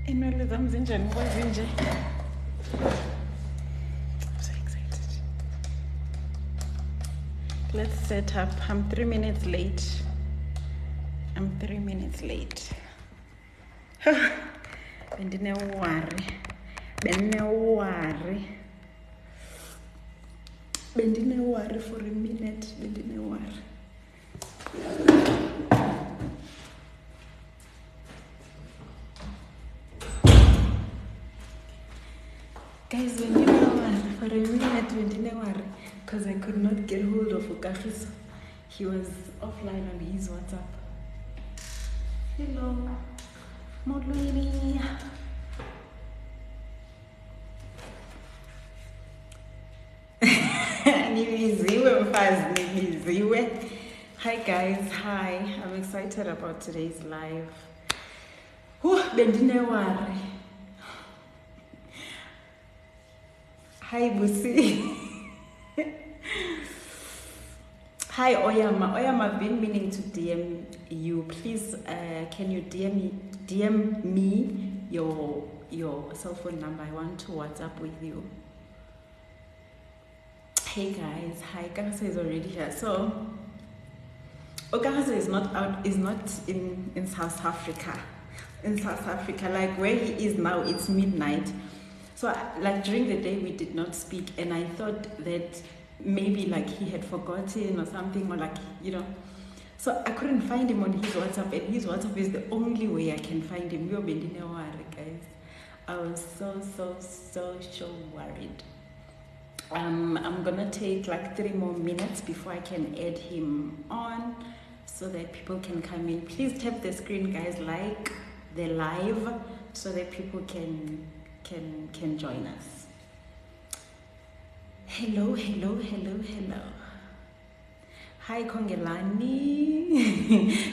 Inwele zami zinjani kwazinje? I'm so excited. Let's set up. I'm 3 minutes late. Bendine-worry for a minute. Guys, bendine-worry for a minute, because I could not get hold of Kagiso. He was offline on his WhatsApp. Hello, Molweni. Hi guys, hi. I'm excited about today's live. Bendine-worry. Hi Busi. Hi Oyama. I've been meaning to DM you. Please, can you DM me your cell phone number? I want to WhatsApp with you. Hey guys, hi. Kagiso is already here. So Kagiso is not in South Africa. In South Africa, like where he is now, it's midnight. So like during the day we did not speak, and I thought that maybe like he had forgotten or something, or like, you know. So I couldn't find him on his WhatsApp, and his WhatsApp is the only way I can find him. You're bendine-worry, guys. I was so worried. I'm gonna take like 3 more minutes before I can add him on so that people can come in. Please tap the screen, guys, like the live, so that people can join us. Hello. Hi Kongelani.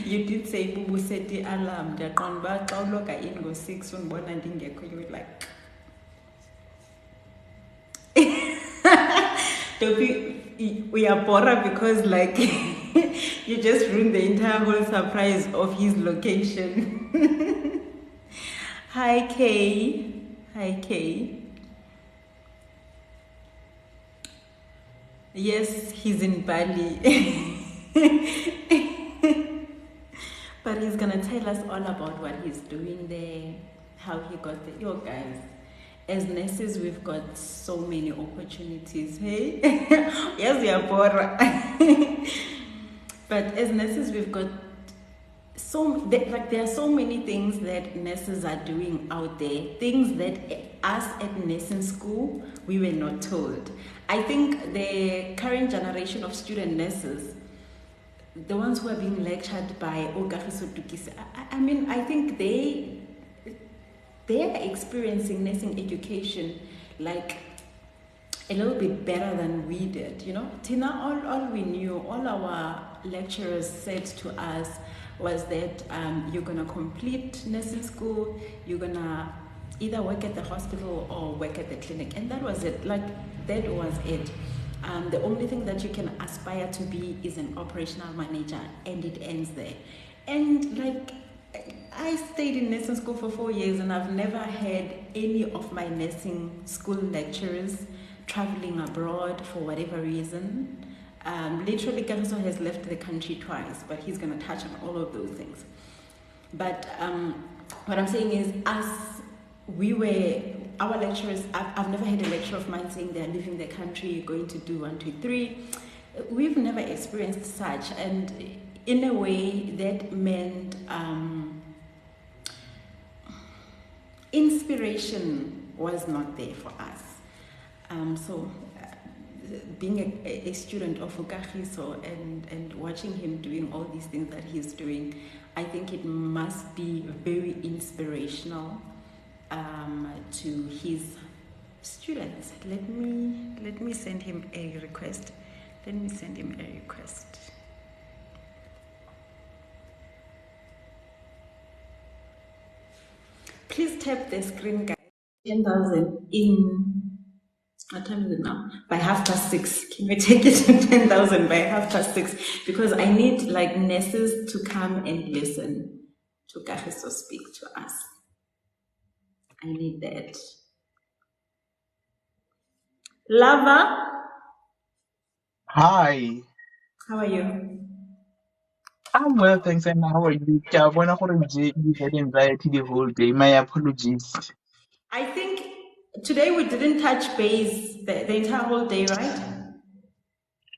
You did say Bubu set the alarm. You were 6 when born and didn't get, you were like we are poorer because like you just ruined the entire whole surprise of his location. Hi Kay. Yes, he's in Bali. But he's gonna tell us all about what he's doing there, how he got there. Yo guys, as nurses we've got so many opportunities. Hey. Yes, we are poor. But as nurses we've got there are so many things that nurses are doing out there, things that us at nursing school we were not told. I think the current generation of student nurses, the ones who are being lectured by Kagiso Tukisi, I mean, I think they are experiencing nursing education like a little bit better than we did, you know. Tina, all we knew, all our lecturers said to us was that you're gonna complete nursing school, you're gonna either work at the hospital or work at the clinic, and that was it. Like, that was it. The only thing that you can aspire to be is an operational manager, and it ends there. And like, I stayed in nursing school for 4 years, and I've never had any of my nursing school lecturers traveling abroad for whatever reason. Literally, Kagiso has left the country twice, but he's going to touch on all of those things. But what I'm saying is, our lecturers, I've never had a lecturer of mine saying they're leaving the country, going to do 1, 2, 3. We've never experienced such, and in a way that meant inspiration was not there for us. Being a student of Kagiso and watching him doing all these things that he's doing, I think it must be very inspirational to his students. Let me send him a request. Please tap the screen, guys. 10,000 in, what time is it now? By 6:30. Can we take it to 10,000 by 6:30? Because I need like nurses to come and listen to Kagiso speak to us. I need that. Lava, Hi, how are you? I'm well, thanks. And how are you? Ke a bona gore you had anxiety the whole day. My apologies. I think today we didn't touch base the entire whole day, right?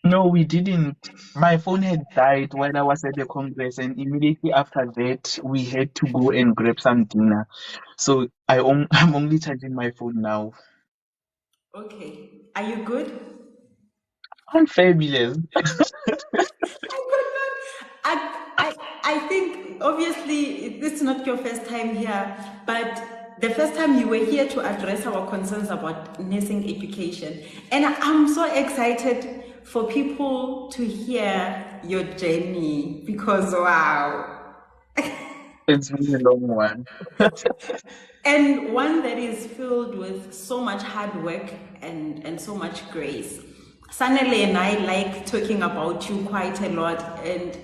No, we didn't. My phone had died while I was at the Congress, and immediately after that, we had to go and grab some dinner. So I'm only charging my phone now. Okay. Are you good? I'm fabulous. I could not. I think obviously this is not your first time here, but the first time you were here to address our concerns about nursing education. And I'm so excited for people to hear your journey because wow. It's been a long one. And one that is filled with so much hard work and so much grace. Sanele and I like talking about you quite a lot, and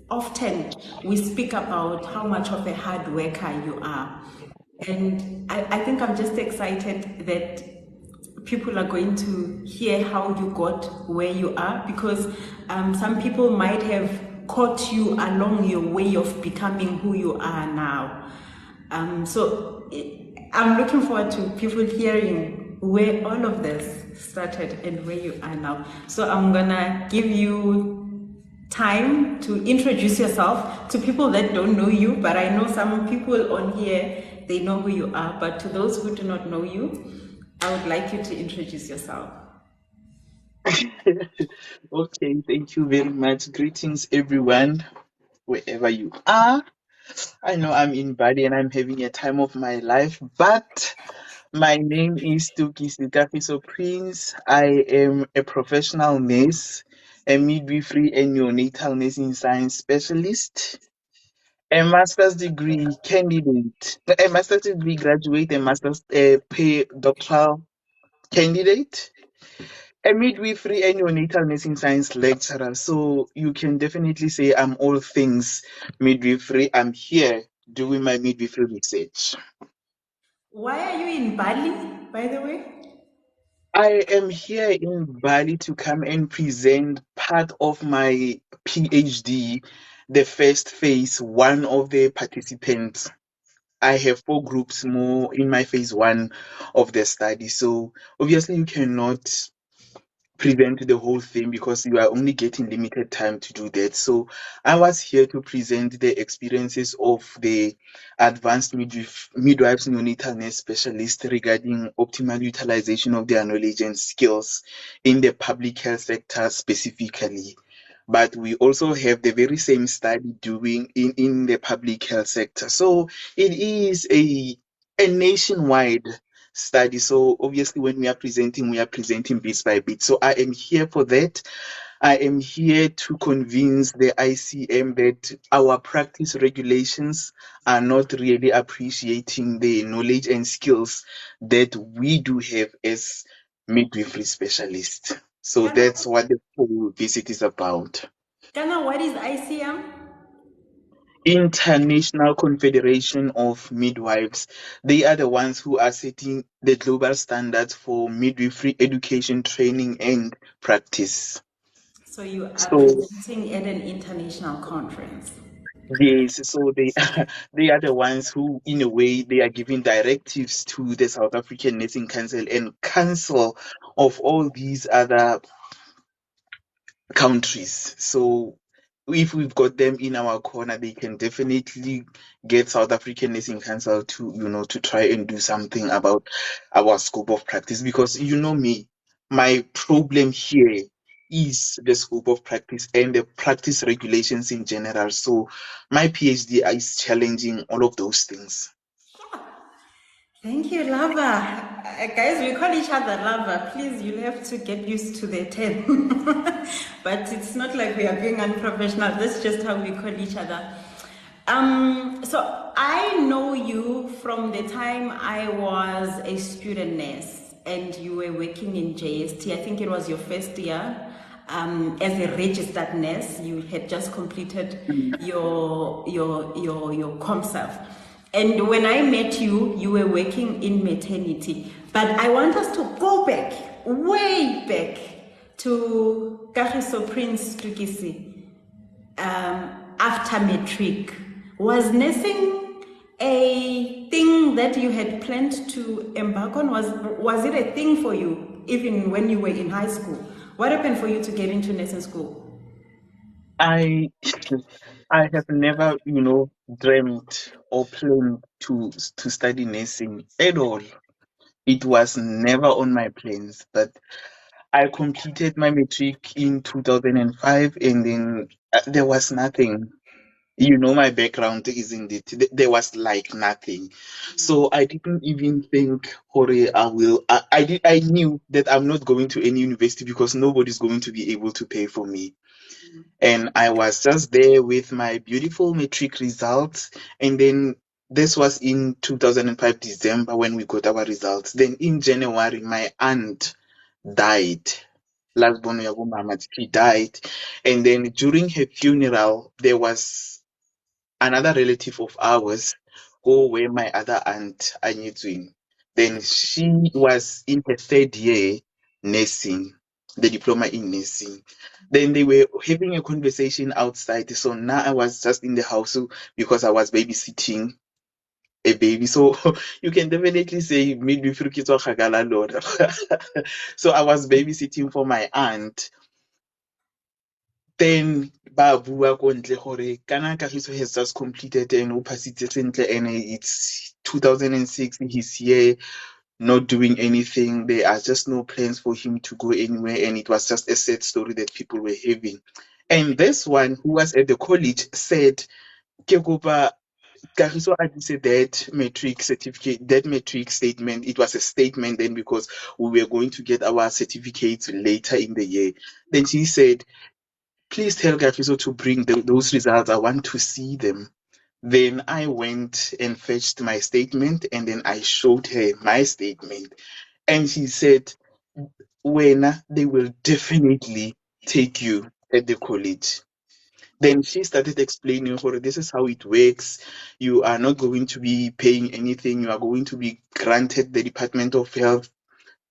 often we speak about how much of a hard worker you are. And I think I'm just excited that people are going to hear how you got where you are because some people might have caught you along your way of becoming who you are now. I'm looking forward to people hearing where all of this started and where you are now. So I'm gonna give you time to introduce yourself to people that don't know you, but I know some people on here, they know who you are. But to those who do not know you, I would like you to introduce yourself. Okay, thank you very much. Greetings, everyone, wherever you are. I know I'm in Bali and I'm having a time of my life, but my name is Tukisi Kagiso Prince. I am a professional nurse, a midwifery and neonatal nursing science specialist, a master's degree candidate, a master's degree graduate, a master's doctoral candidate, a midwifery and neonatal nursing science lecturer. So you can definitely say I'm all things midwifery. I'm here doing my midwifery research. Why are you in Bali, by the way? I am here in Bali to come and present part of my PhD, the first phase one of the participants. I have 4 groups more in my phase one of the study. So obviously you cannot present the whole thing because you are only getting limited time to do that. So I was here to present the experiences of the advanced midwives neonatal nurse specialists regarding optimal utilization of their knowledge and skills in the public health sector specifically. But we also have the very same study doing in the public health sector. So it is a nationwide study. So obviously when we are presenting bit by bit. So I am here for that. I am here to convince the ICM that our practice regulations are not really appreciating the knowledge and skills that we do have as midwifery specialists. So Kana, that's what the whole visit is about. Kana, what is ICM? International Confederation of Midwives. They are the ones who are setting the global standards for midwifery education, training, and practice. So you are So presenting at an international conference. yes, so they they are the ones who, in a way, they are giving directives to the South African Nursing Council and Council of all these other countries. So if we've got them in our corner, they can definitely get South African Nursing Council to, to try and do something about our scope of practice. Because you know me, my problem here is the scope of practice and the practice regulations in general. So my PhD is challenging all of those things. Thank you, Lava. Guys, we call each other Lava. Please, you'll have to get used to the term. But it's not like we are being unprofessional. That's just how we call each other. So I know you from the time I was a student nurse and you were working in JST. I think it was your first year. As a registered nurse, you had just completed Mm. your ComServe. And when I met you, you were working in maternity. But I want us to go back, way back, to Kagiso Prince Tukisi after matric. Was nursing a thing that you had planned to embark on? Was it a thing for you, even when you were in high school? What happened for you to get into nursing school? I I have never, dreamt or planned to study nursing at all. It was never on my plans. But I completed my matric in 2005, and then there was nothing. My background, isn't it? There was like nothing. So I didn't even think, Hore, I knew that I'm not going to any university because nobody's going to be able to pay for me. And I was just there with my beautiful matric results. And then this was in 2005 December when we got our results. Then in January, my aunt died. Last born ya mama, she died. And then during her funeral, there was another relative of ours who were my other aunt, Anyetwin. Then she was in her third year nursing, the diploma in nursing. Then they were having a conversation outside. So now I was just in the house because I was babysitting a baby. So you can definitely say midwifery ke tswa kgakala lona. So I was babysitting for my aunt. Then ba bua ko ntle gore kana Kagiso has just completed and o phasitse sentle, and it's 2006, he's here not doing anything. There are just no plans for him to go anywhere, and it was just a sad story that people were having. And this one who was at the college said, ke kopa Kagiso a dise that matric certificate, that matric statement. It was a statement then because we were going to get our certificates later in the year. Then she said, please tell Kagiso to bring those results. I want to see them. Then I went and fetched my statement, and then I showed her my statement. And she said, when they will definitely take you at the college. Then she started explaining, for this is how it works. You are not going to be paying anything. You are going to be granted the Department of Health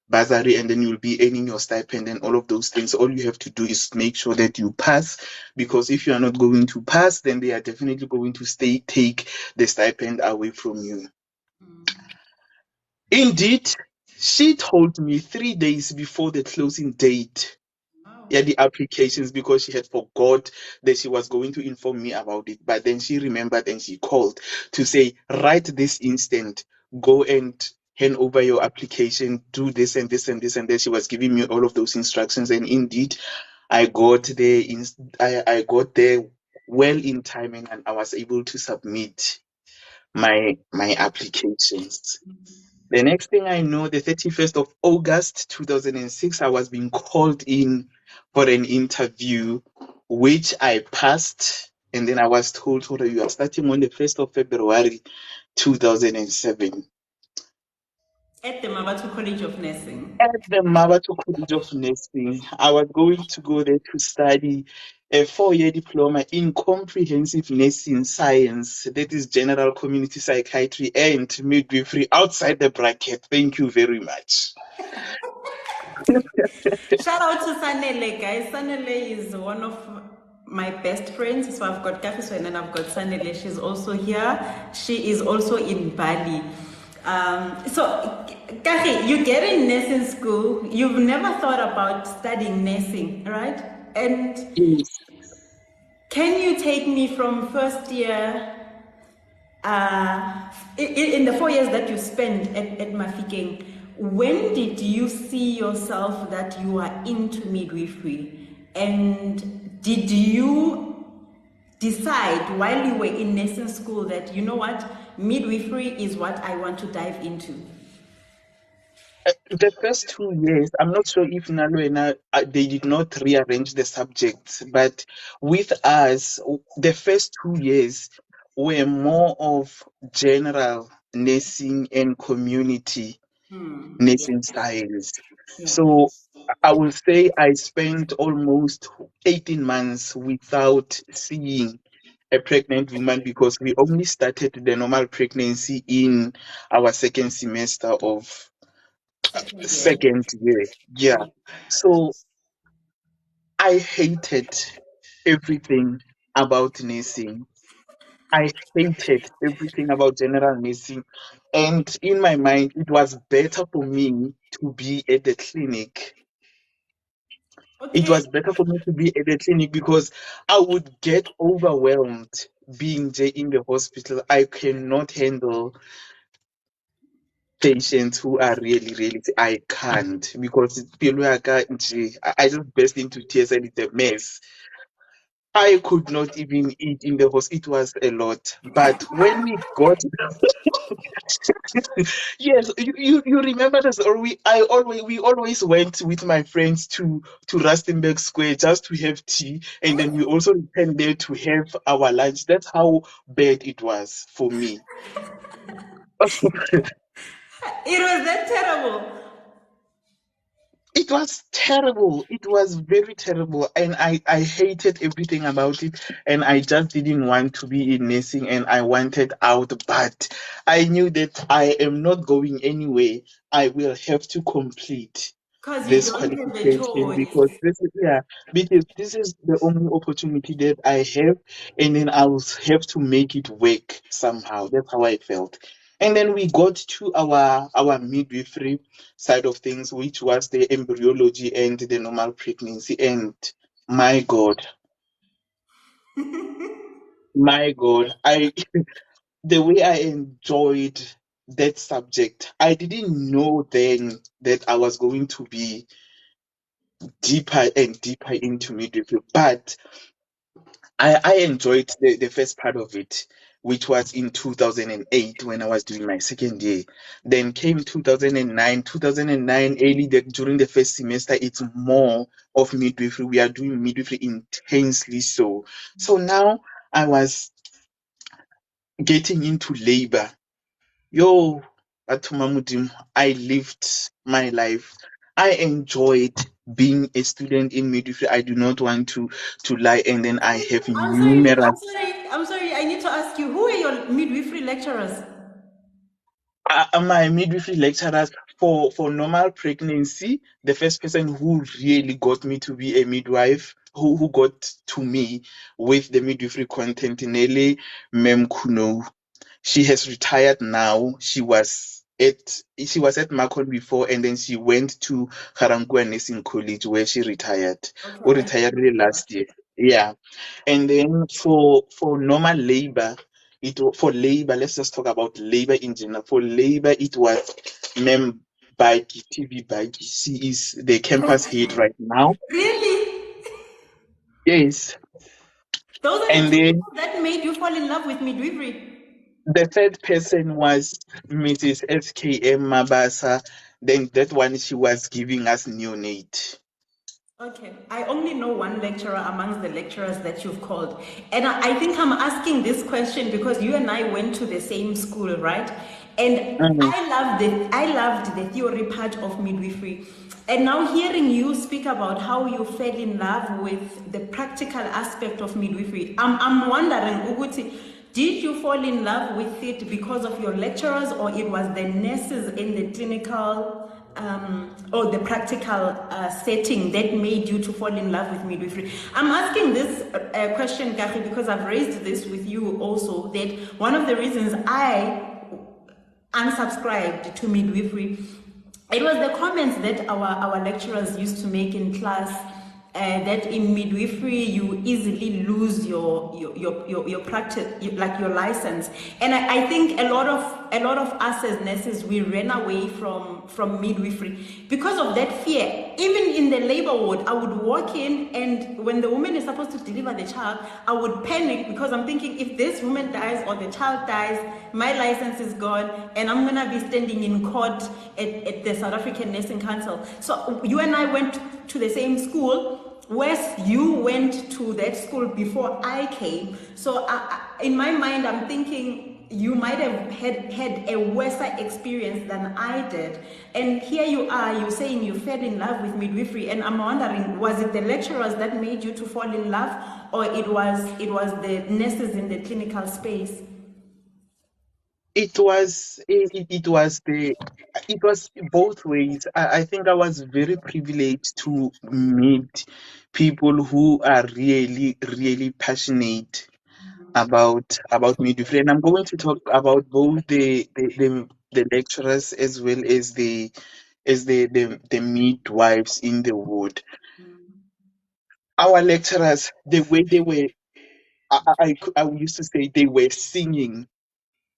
bursary, and then you'll be earning your stipend and all of those things. All you have to do is make sure that you pass, because if you are not going to pass, then they are definitely going to take the stipend away from you. Indeed, she told me 3 days before the closing date, yeah, the applications, because she had forgot that she was going to inform me about it. But then she remembered and she called to say, right this instant, go and hand over your application, do this and this and this. And then she was giving me all of those instructions. And indeed, I got there I got there well in time, and I was able to submit my applications. The next thing I know, the 31st of August 2006, I was being called in for an interview, which I passed. And then I was told, "Oh, you are starting on the 1st of February 2007 At the Mabatu College of Nursing. at the Mabato College of Nursing." I was going to go there to study a 4-year diploma in comprehensive nursing science, that is general community psychiatry and midwifery outside the bracket. Thank you very much. Shout out to Sanele, guys. Sanele is one of my best friends. So I've got Kafiso and then I've got Sanele. She's also here. She is also in Bali. So, Kahi, you get in nursing school. You've never thought about studying nursing, right? And Yes. can you take me from first year, in the 4 years that you spent at Mafikeng, when did you see yourself that you are into midwifery? And did you decide while you were in nursing school that, you know what, midwifery is what I want to dive into? The first 2 years, I'm not sure if Nalwena, they did not rearrange the subjects, but with us, the first 2 years were more of general nursing and community Yeah, nursing styles. yeah. So I will say I spent almost 18 months without seeing a pregnant woman because we only started the normal pregnancy in our second semester of Second year. second year. Yeah. Yeah. So I hated everything about nursing. I hated everything about general nursing. And in my mind, it was better for me to be at the clinic. It Okay. was better for me to be at the clinic because I would get overwhelmed being there in the hospital. I cannot handle patients who are really, really, I can't because I just burst into tears and it's a mess. I could not even eat in the hospital. It was a lot. But when we got yes, you remember this, or we always went with my friends to Rustenburg Square just to have tea, and then we also returned there to have our lunch. That's how bad it was for me. It was that terrible. It was terrible. It was very terrible. And I hated everything about it. And I just didn't want to be in nursing and I wanted out. But I knew that I am not going anywhere. I will have to complete Because you this don't have a qualification choice. because this is, yeah, because this is the only opportunity that I have. And then I will have to make it work somehow. That's how I felt. And then we got to our midwifery side of things, which was the embryology and the normal pregnancy. And my God, my God, I the way I enjoyed that subject, I didn't know then that I was going to be deeper and deeper into midwifery. But I enjoyed the first part of it, which was in 2008 when I was doing my second year. Then came 2009, early during the first semester, it's more of midwifery. We are doing midwifery intensely so. So now I was getting into labor. Yo, Atumamudim, I lived my life. I enjoyed being a student in midwifery. I do not want to lie, and then I have I'm sorry, numerous I'm sorry, I need to ask you, who are your midwifery lecturers? my midwifery lecturers for normal pregnancy. The first person who really got me to be a midwife, who got to me with the midwifery content, Nelly Mem Kuno. She has retired now. She was at Macon before, and then she went to Harangua Nursing College where she retired. Okay, Or I retired really last year. Yeah. And then for normal labor, for labor, let's just talk about labor in general. For labor, it was Mem Bagi, TV Bagi. She is the campus head right now. really? Yes. Those are the And two then people that made you fall in love with midwifery. the third person was Mrs. SKM Mabasa. Then that one, she was giving us neonate. Okay, I only know one lecturer amongst the lecturers that you've called. And I think I'm asking this question because you and I went to the same school, right? And Mm. I loved the theory part of midwifery. And now hearing you speak about how you fell in love with the practical aspect of midwifery, I'm wondering, Uguti, did you fall in love with it because of your lecturers, or it was the nurses in the clinical or the practical setting that made you to fall in love with midwifery? I'm asking this question, Kachi, because I've raised this with you also, that one of the reasons I unsubscribed to midwifery, it was the comments that our lecturers used to make in class, that in midwifery you easily lose your practice, like your license. And I think a lot of us as nurses, we ran away from midwifery because of that fear. Even in the labor ward, I would walk in, and when the woman is supposed to deliver the child, I would panic because I'm thinking, if this woman dies or the child dies, my license is gone, and I'm gonna be standing in court at the South African Nursing Council. So you and I went to the same school. Wes, you went to that school before I came. So in my mind, I'm thinking you might have had a worse experience than I did. And here you are, you're saying you fell in love with midwifery. And I'm wondering, was it the lecturers that made you to fall in love? or it was the nurses in the clinical space? It was both ways. I think I was very privileged to meet people who are really, really passionate about midwifery. And I'm going to talk about both the lecturers as well as the midwives in the ward. Our lecturers, the way they were, I used to say they were singing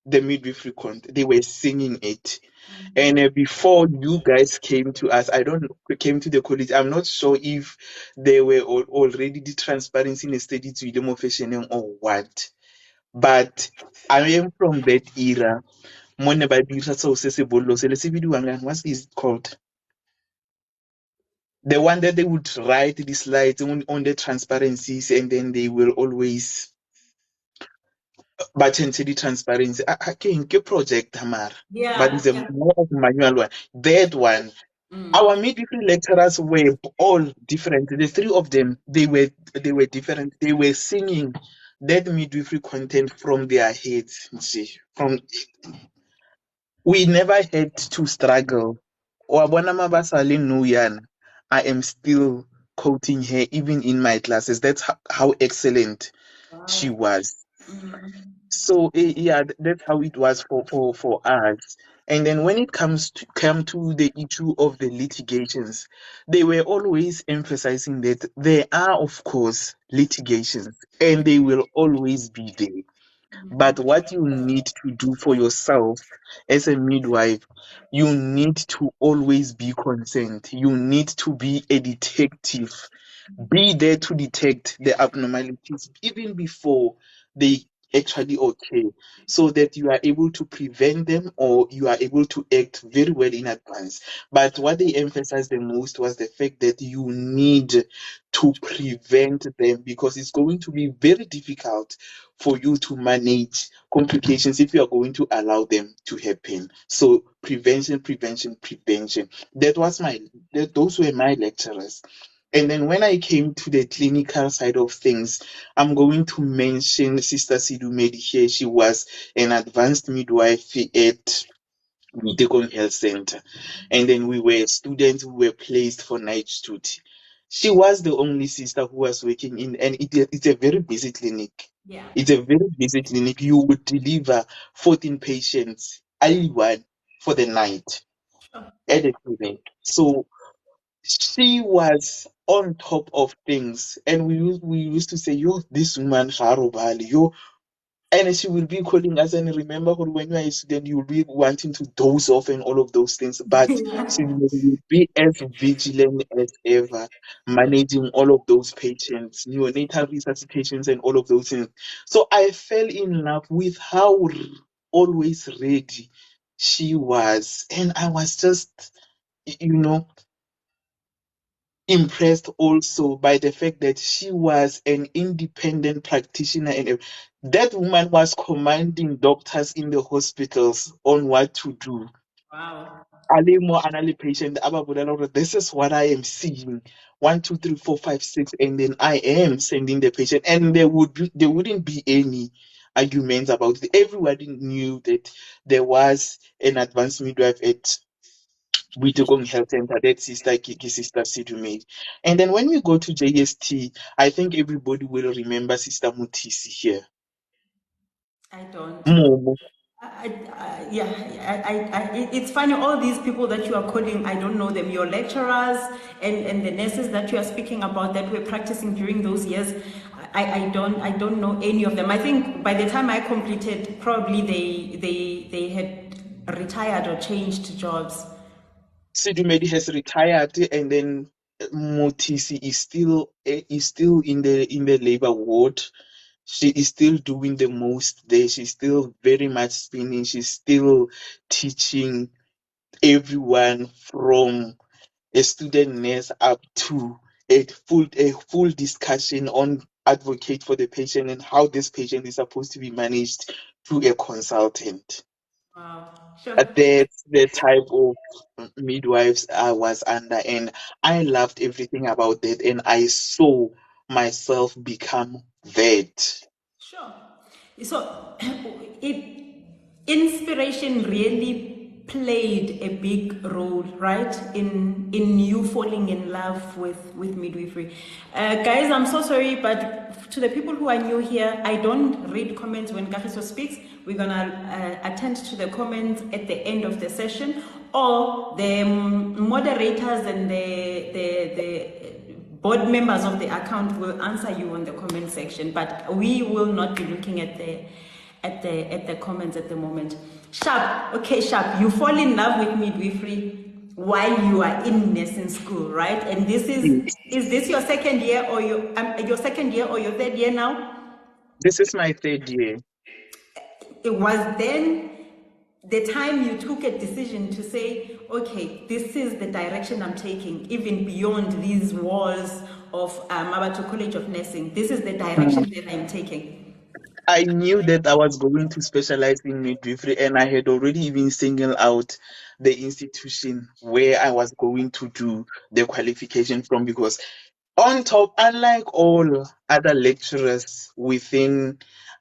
the midwifery content. They were singing it. And before you guys came to us, I don't know, came to the college, I'm not sure if they were already the transparency in a study to them fashion or what. But I am from that era. Mone ba dirisa seo se se bollo se le se bidiwang yang, what's this called? The one that they would write the slides on the transparencies, and then they will always but the transparency. I can project Hamar, but Yeah, it's a yeah. more of manual one. That one. Our midwifery lecturers were all different. The three of them, they were different. They were singing that midwifery content from their heads. You see, from we never had to struggle. Wabona mabasa le nou yana, I am still quoting her even in my classes. That's how excellent she Wow. was. So yeah, that's how it was for us. And then when it come to the issue of the litigations, they were always emphasizing that there are, of course, litigations, and they will always be there. But what you need to do for yourself as a midwife, you need to always be concerned. You need to be a detective. Be there to detect the abnormalities even before they actually occur, so that you are able to prevent them or you are able to act very well in advance. But what they emphasized the most was the fact that you need to prevent them, because it's going to be very difficult for you to manage complications if you are going to allow them to happen. So prevention, prevention, prevention. Those were my lecturers. And then when I came to the clinical side of things, I'm going to mention Sister Sidumedi here. She was an advanced midwife at Midekong Health Center. And then we were students who were placed for night duty. She was the only sister who was working in, and it's a very busy clinic. Yeah. It's a very busy clinic. You would deliver 14 patients, only one for the night Sure. at the clinic. So she was on top of things, and we used to say, "Yo, this woman, Harobali, yo," and she will be calling us. And remember, when you are a student, you'll be wanting to doze off and all of those things, but she will be as vigilant as ever, managing all of those patients, neonatal resuscitations, and all of those things. So I fell in love with how always ready she was, and I was just, you know impressed also by the fact that she was an independent practitioner, and that woman was commanding doctors in the hospitals on what to do. Wow. Ale mo anale patient aba bolela hore this is what I am seeing, 1 2 3 4 5 6, and then I am sending the patient, and there wouldn't be any arguments about it. Everybody knew that there was an advanced midwife at Witukong Health Center, that Sister Kiki, Sister Sidumade. And then when we go to JST, I think everybody will remember Sister Mutisi here. I don't. Momo. Yeah, it's funny, all these people that you are calling, I don't know them. Your lecturers and the nurses that you are speaking about that were practicing during those years, I don't know any of them. I think by the time I completed, probably they had retired or changed jobs. Sidumade has retired, and then Mutisi is still in the labor ward. She is still doing the most there. She's still very much spinning. She's still teaching everyone from a student nurse up to a full discussion on advocate for the patient and how this patient is supposed to be managed through a consultant. Wow. Sure. That's the type of midwives I was under, and I loved everything about that. And I saw myself become that. Sure. So it inspiration really played a big role, right, in you falling in love with midwifery. Guys, I'm so sorry, but to the people who are new here, I don't read comments when Kagiso speaks. We're gonna attend to the comments at the end of the session, or the moderators and the board members of the account will answer you on the comment section, but we will not be looking at the comments at the moment. Sharp, okay, Sharp, you fall in love with midwifery while you are in nursing school, right? And this is this your second year or your second year or your third year now? This is my third year. It was then the time you took a decision to say, okay, this is the direction I'm taking, even beyond these walls of Mabato College of Nursing. This is the direction that I'm taking. I knew that I was going to specialize in midwifery, and I had already even singled out the institution where I was going to do the qualification from, because on top, unlike all other lecturers within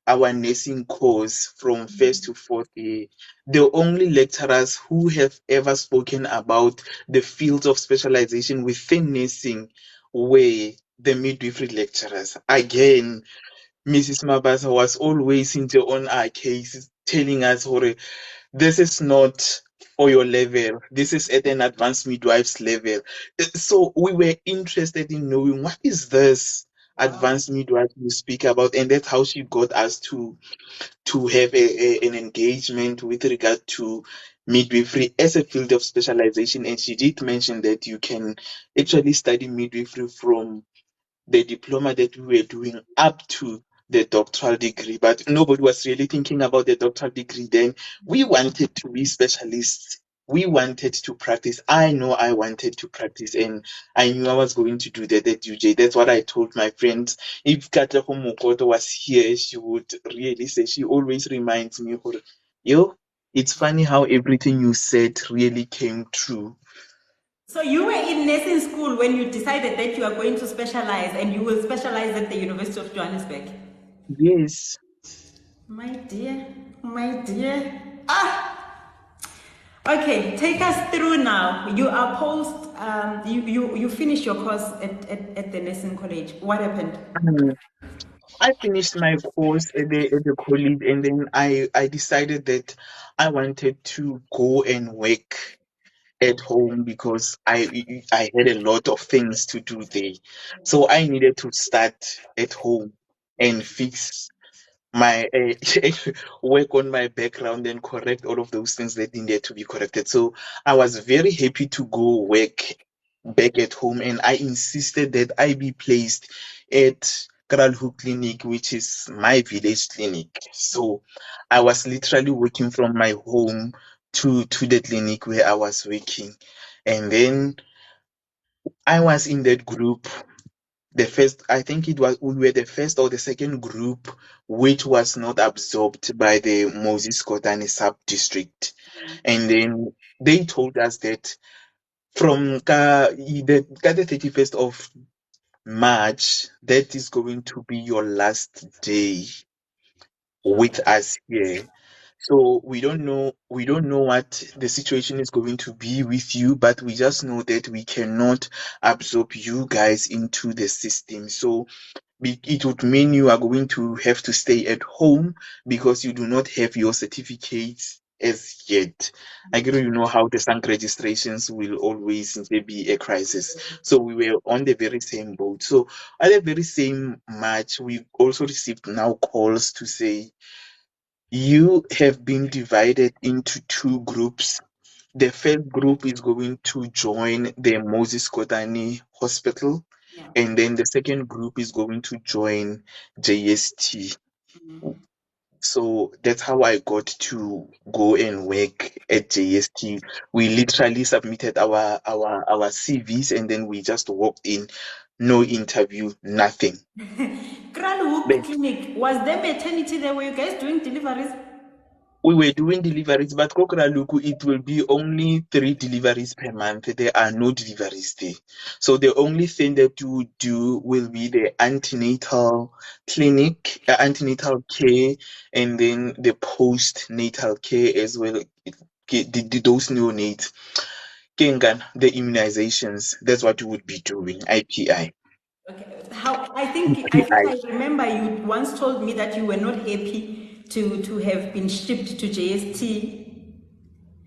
our nursing course from first to fourth year, the only lecturers who have ever spoken about the fields of specialization within nursing were the midwifery lecturers. Again, Mrs. Mabasa was always on our cases, telling us, "Hore, this is not for your level. This is at an advanced midwife's level." So we were interested in knowing what is this Wow. advanced midwife you speak about, and that's how she got us to have an engagement with regard to midwifery as a field of specialization. And she did mention that you can actually study midwifery from the diploma that we were doing up to the doctoral degree, but nobody was really thinking about the doctoral degree then. We wanted to be specialists. We wanted to practice. I know I wanted to practice, and I knew I was going to do that at UJ. That's what I told my friends. If Katlego Mokoto was here, she would really say, she always reminds me, yo, it's funny how everything you said really came true. So you were in nursing school when you decided that you are going to specialize and you will specialize at the University of Johannesburg. Yes. My dear, my dear. Okay, take us through now. You are post, you finished your course at the nursing college. What happened? I finished my course at the college, and then I decided that I wanted to go and work at home because I had a lot of things to do there. So I needed to start at home and fix my work on my background and correct all of those things that needed to be corrected. So I was very happy to go work back at home, and I insisted that I be placed at Kralhu Clinic, which is my village clinic. So I was literally working from my home to the clinic where I was working. And then I was in that group, the first, I think it was, we were the first or the second group which was not absorbed by the Moses Kotane sub-district. And then they told us that from the 31st of March, that is going to be your last day with us here. So we don't know what the situation is going to be with you, but we just know that we cannot absorb you guys into the system. So it would mean you are going to have to stay at home because you do not have your certificates as yet. I get you know how the SANC registrations will always be a crisis. So we were on the very same boat. So at the very same match, we also received now calls to say you have been divided into two groups. The first group is going to join the Moses Kotane Hospital, Yeah. and then the second group is going to join JST. So that's how I got to go and work at JST. We literally submitted our CVs, and then we just walked in. No interview, nothing. Kralhoek Then Clinic, was there maternity there? Were you guys doing deliveries? we were doing deliveries, but Kokuraluku, it will be only 3 deliveries per month. There are no deliveries there. So the only thing that you would do will be the antenatal clinic, antenatal care, and then the postnatal care as well. Those neonates, Kengan, the immunizations. That's what you would be doing, IPI. Okay. How I think I remember you once told me that you were not happy to have been shipped to JST.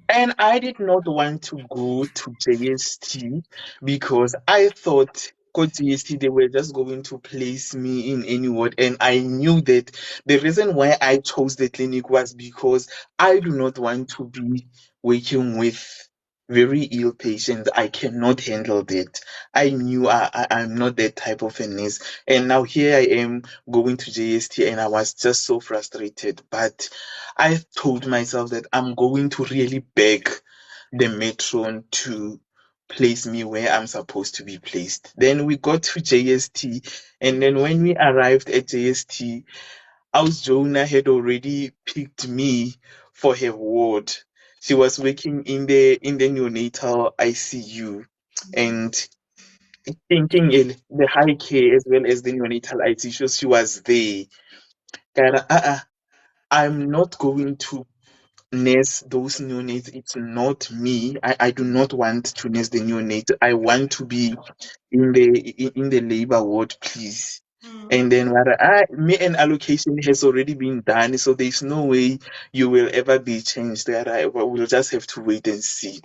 And I did not want to go to JST because I thought go JST they were just going to place me in any ward, and I knew that the reason why I chose the clinic was because I do not want to be working with very ill patients. I cannot handle that. I knew I'm not that type of a nurse, and now here I am going to JST, and I was just so frustrated. But I told myself that I'm going to really beg the matron to place me where I'm supposed to be placed. Then we got to JST, and then when we arrived at JST, House Jonah had already picked me for her ward. She was working in the neonatal ICU, and thinking in the high care as well as the neonatal ICU, so she was there. Kara, I'm not going to nurse those neonates. It's not me. I do not want to nurse the neonates. I want to be in the labor ward, please. And then me an allocation has already been done, so there's no way you will ever be changed. We'll just have to wait and see.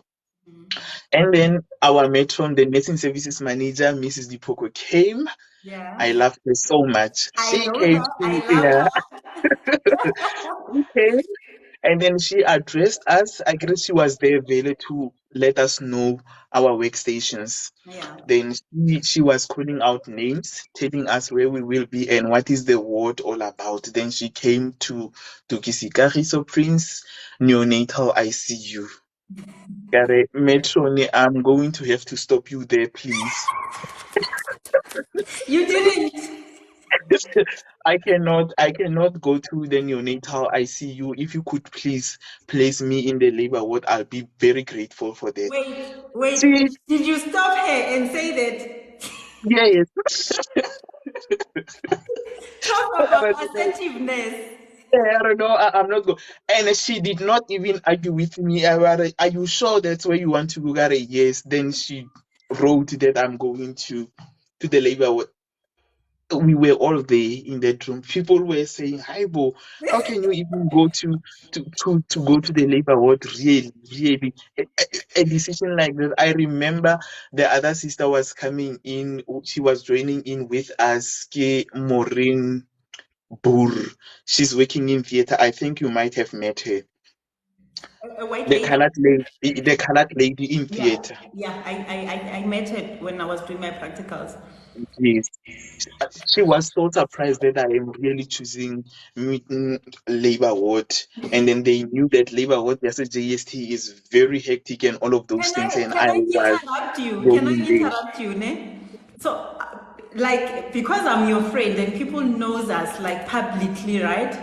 And then our matron, the nursing services manager, Mrs. Dipoko, came. Yeah. I loved her so much. I She know came her. to, I love yeah, her. she came. And then she addressed us. I guess she was there really to let us know our workstations. Yeah. Then she was calling out names, telling us where we will be and what is the ward all about. Then she came to Tukisi, Kagiso Prince Neonatal ICU. Kare, Metroni, I'm going to have to stop you there, please. You didn't. I cannot go to the neonatal ICU. If you could please place me in the labor ward, I'll be very grateful for that. Wait. See, Did you stop her and say that? yes. Talk about assertiveness. I don't know. I'm not going. And she did not even argue with me. Are you sure that's where you want to go? Gary? Yes. Then she wrote that I'm going to the labor ward. We were all there in that room. People were saying, "Hi, Bo, how can you even go to go to the labor ward? Really, really, a decision like that." I remember the other sister was coming in. She was joining in with us, Ke Maureen Burr. She's working in theater. I think you might have met her. A white lady? The colored lady in Yeah. theater. Yeah. I met her when I was doing my practicals. Yes. She was so surprised that I am really choosing labor ward. And then they knew that labor ward as a JST is very hectic and all of those things. And Can I I was interrupt you? Can I going there. interrupt you, ne? So, like, because I'm your friend and people knows us like publicly, right?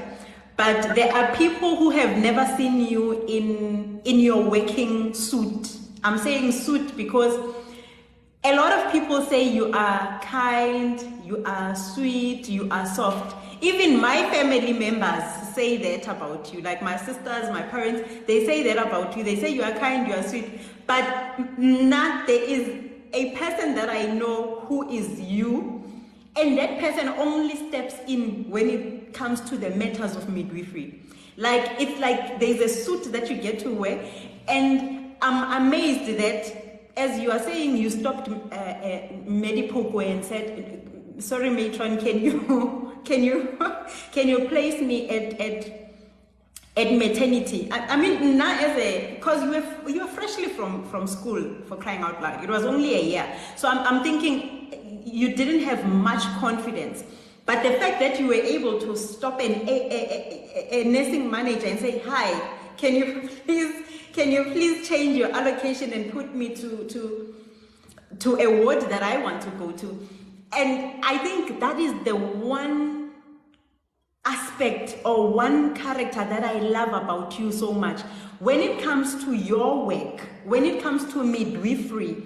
But there are people who have never seen you in your working suit. I'm saying suit because a lot of people say you are kind, you are sweet, you are soft. Even my family members say that about you. Like my sisters, my parents, they say that about you. They say you are kind, you are sweet. But not there is a person that I know who is you, and that person only steps in when it comes to the matters of midwifery. Like it's like there's a suit that you get to wear, and I'm amazed that as you are saying, you stopped Medipoko and said, "Sorry, matron, can you can you place me at maternity?" I mean, not as a because you were freshly from school, for crying out loud. It was only a year, so I'm thinking you didn't have much confidence. But the fact that you were able to stop a nursing manager and say, "Hi, can you please change your allocation and put me to a ward that I want to go to?" And I think that is the one aspect or one character that I love about you so much. When it comes to your work, when it comes to midwifery,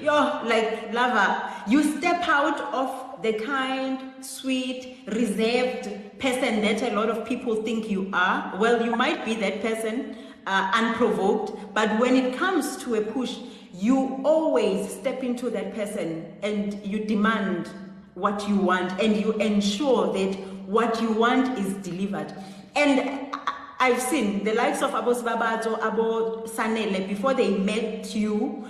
you're like Lava, you step out of the kind, sweet, reserved person that a lot of people think you are. Well, you might be that person, unprovoked, but when it comes to a push, you always step into that person and you demand what you want and you ensure that what you want is delivered. And I've seen the likes of Abo Sbabazo, Abo Sanele, before they met you,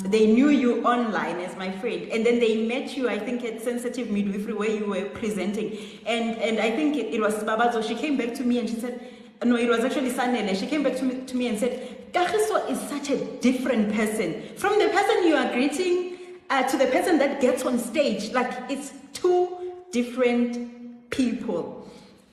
they knew you online as my friend, and then they met you, I think, at Sensitive Midwifery where you were presenting, and I think it was Babazo. She came back to me and she said, no, it was actually Sanele. She came back to me and said, Kagiso is such a different person from the person you are greeting to the person that gets on stage. Like, it's two different people.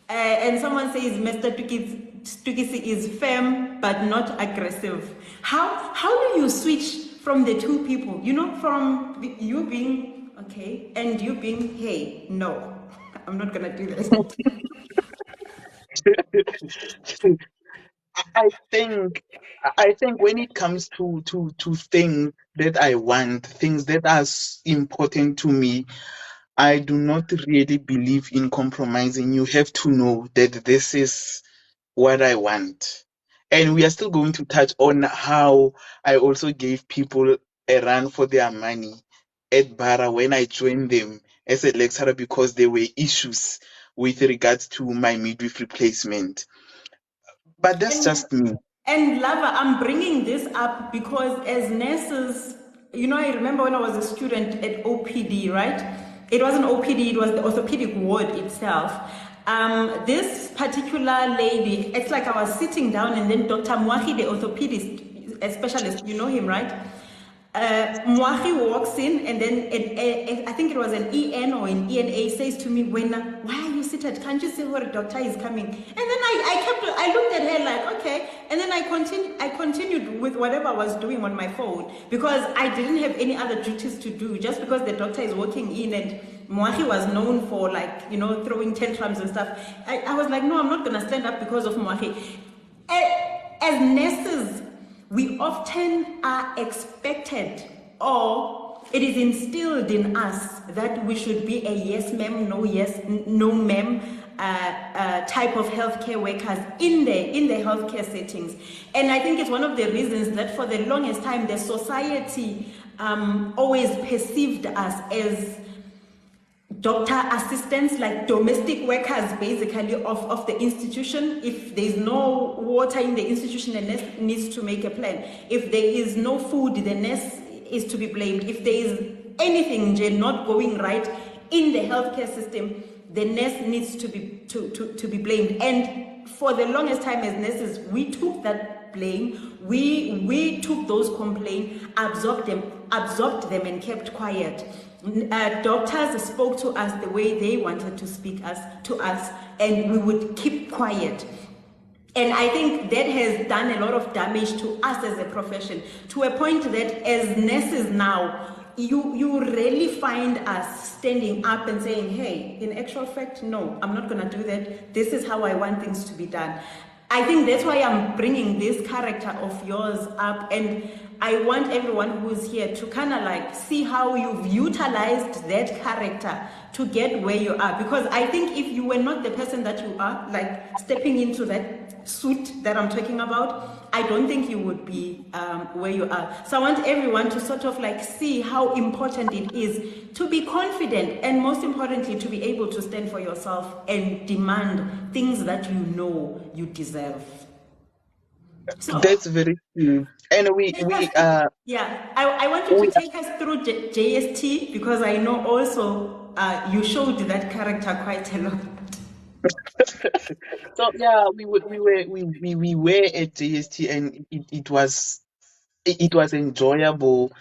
And someone says Mr. Tukisi is firm but not aggressive. How do you switch from the two people? You know, from you being okay and you being, hey, no, I'm not gonna do this. I think when it comes to things that I want, things that are important to me, I do not really believe in compromising. You have to know that this is what I want. And we are still going to touch on how I also gave people a run for their money at Bara when I joined them as a lecturer because there were issues with regards to my midwifery placement. But that's And just me. And Lava, I'm bringing this up because as nurses, you know, I remember when I was a student at OPD, right? It wasn't OPD, it was the orthopedic ward itself. This particular lady, it's like I was sitting down and then Dr. Mwahi, the orthopedist, a specialist, you know him, right? Mwahi walks in and then I think it was an EN or an ENA says to me, Wena, why are you seated? Can't you see where the doctor is coming? And then I looked at her like, okay. And then I continued with whatever I was doing on my phone because I didn't have any other duties to do just because the doctor is walking in and Mwahi was known for, like, you know, throwing tantrums and stuff. I was like, no, I'm not going to stand up because of Mwahi. As nurses, we often are expected, or it is instilled in us that we should be a yes ma'am, no ma'am type of healthcare workers in the healthcare settings. And I think it's one of the reasons that for the longest time the society always perceived us as doctor assistants, like domestic workers basically of the institution. If there's no water in the institution, the nurse needs to make a plan. If there is no food, the nurse is to be blamed. If there is anything not going right in the healthcare system, the nurse needs to be blamed. And for the longest time as nurses, we took that blame, we took those complaints, absorbed them and kept quiet. Doctors spoke to us the way they wanted to speak to us, and we would keep quiet. And I think that has done a lot of damage to us as a profession, to a point that as nurses now, you rarely find us standing up and saying, hey, in actual fact, no, I'm not going to do that. This is how I want things to be done. I think that's why I'm bringing this character of yours up, and I want everyone who's here to kind of like see how you've utilized that character to get where you are. Because I think if you were not the person that you are, like stepping into that suit that I'm talking about, I don't think you would be where you are. So I want everyone to sort of like see how important it is to be confident, and most importantly, to be able to stand for yourself and demand things that you know you deserve. So That's very true. And take us, yeah, I want you to we take us through JST because I know also you showed that character quite a lot. so yeah, we were at JST, and it was enjoyable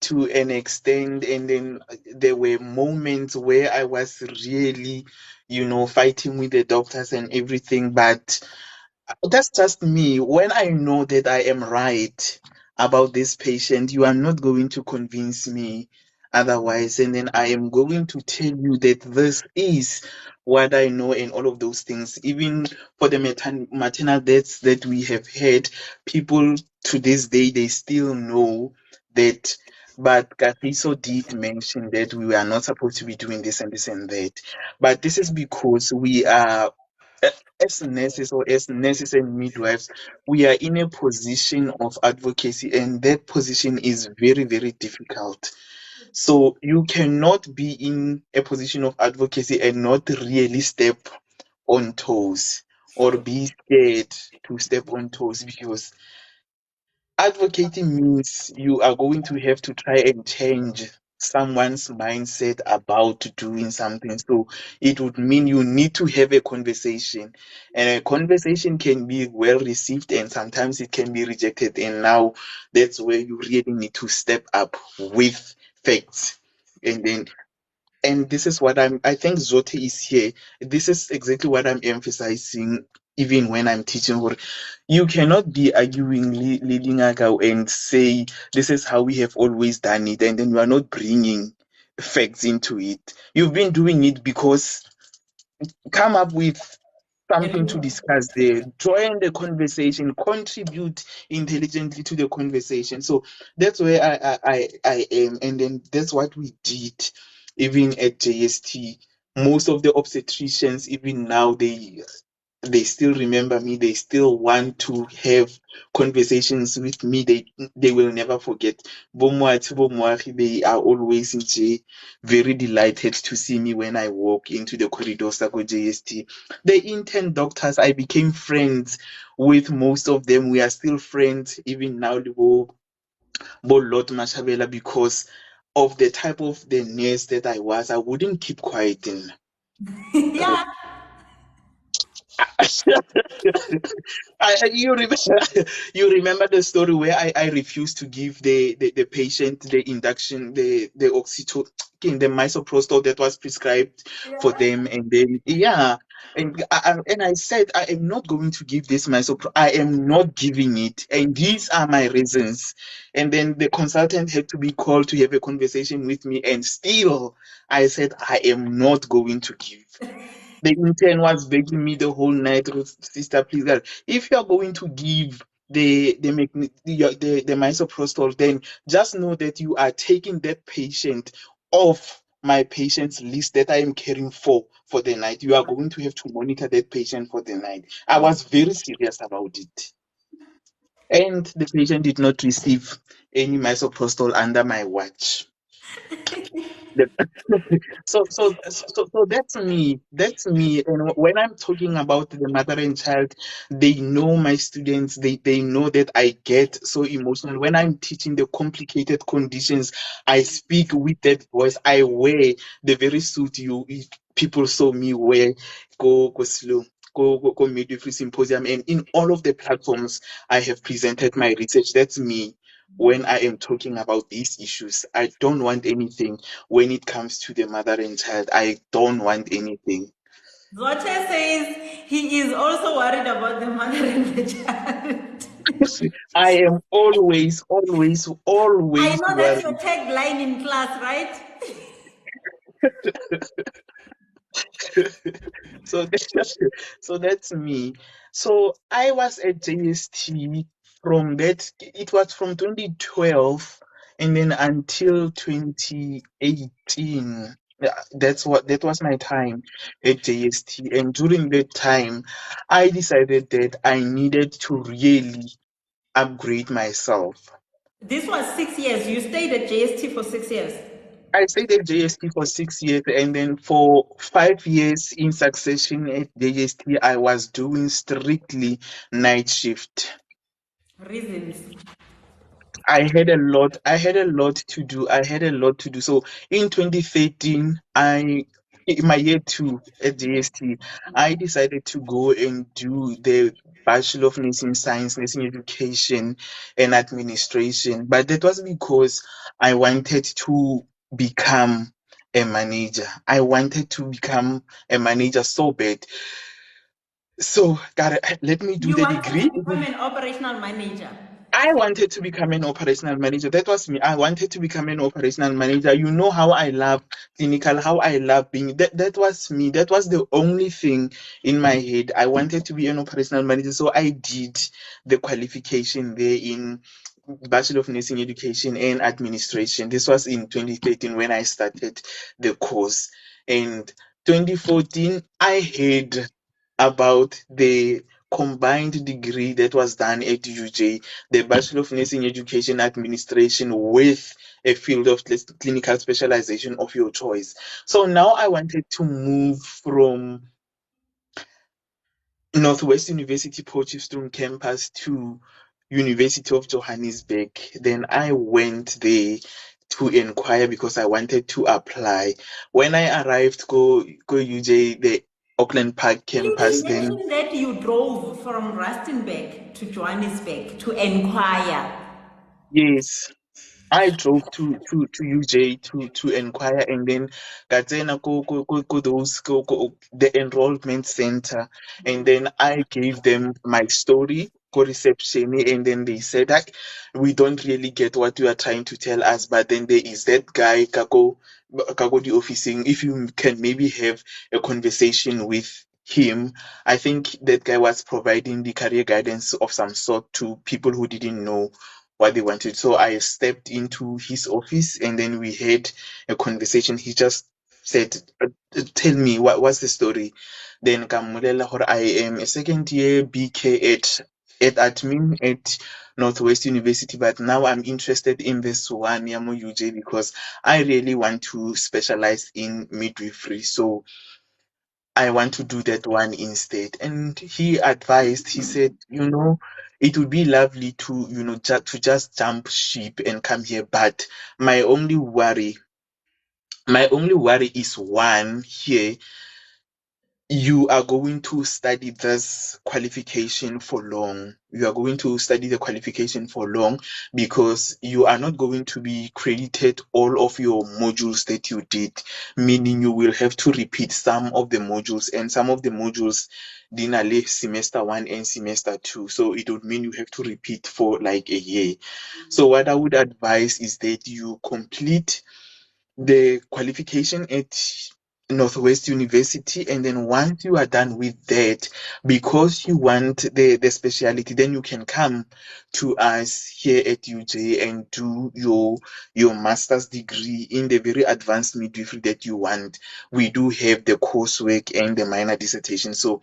to an extent, and then there were moments where I was really, fighting with the doctors and everything, but that's just me. When I know that I am right about this patient, you are not going to convince me otherwise. And then I am going to tell you that this is what I know and all of those things. Even for the maternal deaths that we have had, people to this day, they still know that. But Kagiso did mention that we are not supposed to be doing this and this and that. But this is because we are, as nurses or as nurses and midwives, we are in a position of advocacy, and that position is very, very difficult. So you cannot be in a position of advocacy and not really step on toes or True. be scared to step on toes, because advocating means you are going to have to try and change someone's mindset about doing something. So it would mean you need to have a conversation, and a conversation can be well received and sometimes it can be rejected. And now that's where you really need to step up with facts. And then, and this is what I think Zote is here. This is exactly what I'm emphasizing even when I'm teaching. You cannot be arguing leading and say this is how we have always done it, and then you are not bringing facts into it. You've been doing it because, come up with something to discuss there, join the conversation, contribute intelligently to the conversation. So that's where I am, and then that's what we did even at JST. Most of the obstetricians, even now, they still remember me. They still want to have conversations with me. They will never forget. Bomwati, Bomwari, they are always in J, very delighted to see me when I walk into the corridors of JST. The intern doctors, I became friends with most of them. We are still friends even now, Bo Lot Mashabela, because of the type of the nurse that I was. I wouldn't keep quiet in Yeah. you remember you remember the story where I refused to give the patient the induction, the oxytocin, the misoprostol that was prescribed for Yeah. them, and then and I said I am not going to give this misoprostol. I am not giving it, and these are my reasons. And then the consultant had to be called to have a conversation with me, and still I said I am not going to give. The intern was begging me the whole night, sister, please, God, if you are going to give the misoprostol, then just know that you are taking that patient off my patient's list that I am caring for the night. You are going to have to monitor that patient for the night. I was very serious about it. And the patient did not receive any misoprostol under my watch. The- so that's me. That's me. And when I'm talking about the mother and child, they know my students. They know that I get so emotional when I'm teaching the complicated conditions. I speak with that voice. I wear the very suit people saw me wear. Go slow. Go midwifery symposium, and in all of the platforms I have presented my research. That's me. When I am talking about these issues, I don't want anything when it comes to the mother and child. I don't want anything. Zote says he is also worried about the mother and the child. I am always, always, I always know that's your worried. tagline in class, right? So that's me. So I was at JST from that. It was from 2012 and then until 2018. Yeah, that was my time at JST. And during that time, I decided that I needed to really upgrade myself. This was 6 years. You stayed at JST for 6 years. I stayed at JST for 6 years, and then for 5 years in succession at JST, I was doing strictly night shift. Reasons. I had a lot to do. I had a lot to do. So in 2013, in my year two at JST, I decided to go and do the Bachelor of Nursing Science, Nursing Education, and Administration. But that was because I wanted to become a manager. I wanted to become a manager so bad. So, God, let me do You the wanted degree. to become an operational manager. I wanted to become an operational manager. That was me. I wanted to become an operational manager. You know how I love clinical, how I love being that was me. That was the only thing in my head. I wanted to be an operational manager. So I did the qualification there in Bachelor of Nursing Education and Administration. This was in 2013 when I started the course. And 2014, I heard about the combined degree that was done at UJ, the Bachelor of Nursing Education Administration with a field of clinical specialization of your choice. So now I wanted to move from Northwest University Potchefstroom campus to University of Johannesburg. Then I went there to inquire because I wanted to apply. When I arrived, go UJ, the Auckland Park You campus, then mentioned that you drove from Rustenburg to Johannesburg to inquire. yes. I drove to UJ to inquire, and then got then go those go the enrollment center, and then I gave them my story, go reception, and then they said like we don't really get what you are trying to tell us, but then there is that guy Kago the officing. If you can maybe have a conversation with him. I think that guy was providing the career guidance of some sort to people who didn't know what they wanted. So I stepped into his office and then we had a conversation. He just said, Tell me, what's the story? Then Kamulela, I am a second year BK at admin at Northwest University, but now I'm interested in this one, Yamo UJ, because I really want to specialize in midwifery. So I want to do that one instead. And he advised, he said, it would be lovely to, to just jump ship and come here. But my only worry, my only worry is one here, you are going to study this qualification for long. You are going to study the qualification for long because you are not going to be credited all of your modules that you did, meaning you will have to repeat some of the modules, and some of the modules dinale semester one and semester two. So it would mean you have to repeat for like a year. So what I would advise is that you complete the qualification at Northwest University, and then once you are done with that, because you want the specialty, then you can come to us here at UJ and do your master's degree in the very advanced midwifery that you want. We do have the coursework and the minor dissertation. So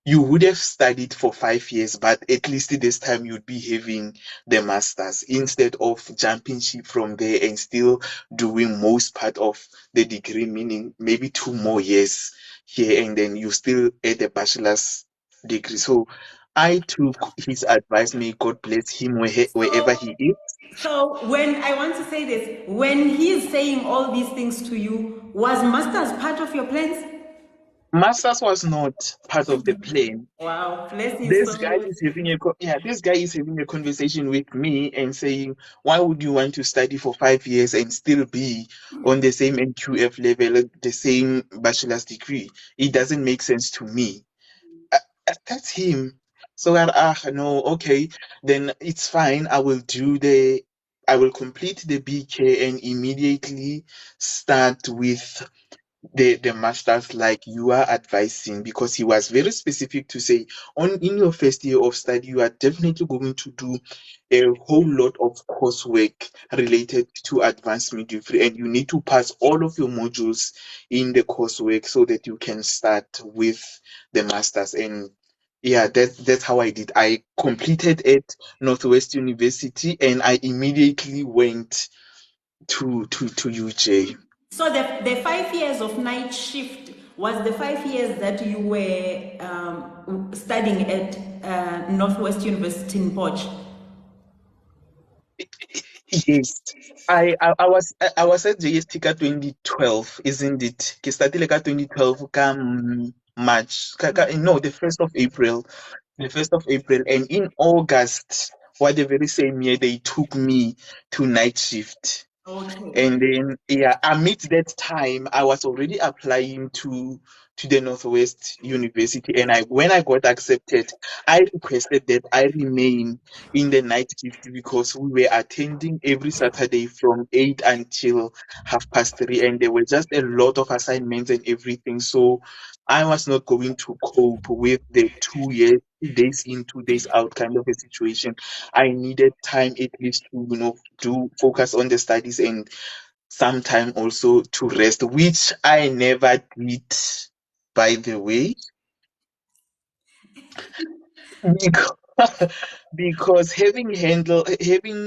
you would have studied for 5 years, but at least this time you'd be having the masters instead of jumping ship from there and still doing most part of the degree, meaning maybe 2 more years here, and then you still at the bachelor's degree. So I took his advice. May God bless him wherever So, he is. so when I want to say this, when he's saying all these things to you, was masters part of your plans? Masters was not part of the plan. Wow, bless his This guy soul. is having this guy is having a conversation with me and saying, why would you want to study for 5 years and still be on the same NQF level, the same bachelor's degree? It doesn't make sense to me. That's him. So no, okay, then it's fine. I will complete the BK and immediately start with the masters like you are advising, because he was very specific to say on in your first year of study you are definitely going to do a whole lot of coursework related to advanced midwifery, and you need to pass all of your modules in the coursework so that you can start with the masters. And yeah, that's how I did. I completed at Northwest University and I immediately went to UJ. So the 5 years of night shift was the 5 years that you were studying at Northwest University in Poch. Yes. I was at JST ka 2012, isn't it? Ke startile ka 2012 ka March. No, the 1st of April. The 1st of April. And in August, what the very same year, they took me to night shift. Okay. And then, yeah, amidst that time, I was already applying to to the Northwest University. And when I got accepted, I requested that I remain in the night shift because we were attending every Saturday from 8 until 3:30, and there were just a lot of assignments and everything. So I was not going to cope with the 2 years, 2 days in, 2 days out kind of a situation. I needed time at least to, do focus on the studies and some time also to rest, which I never did, by the way, because, because having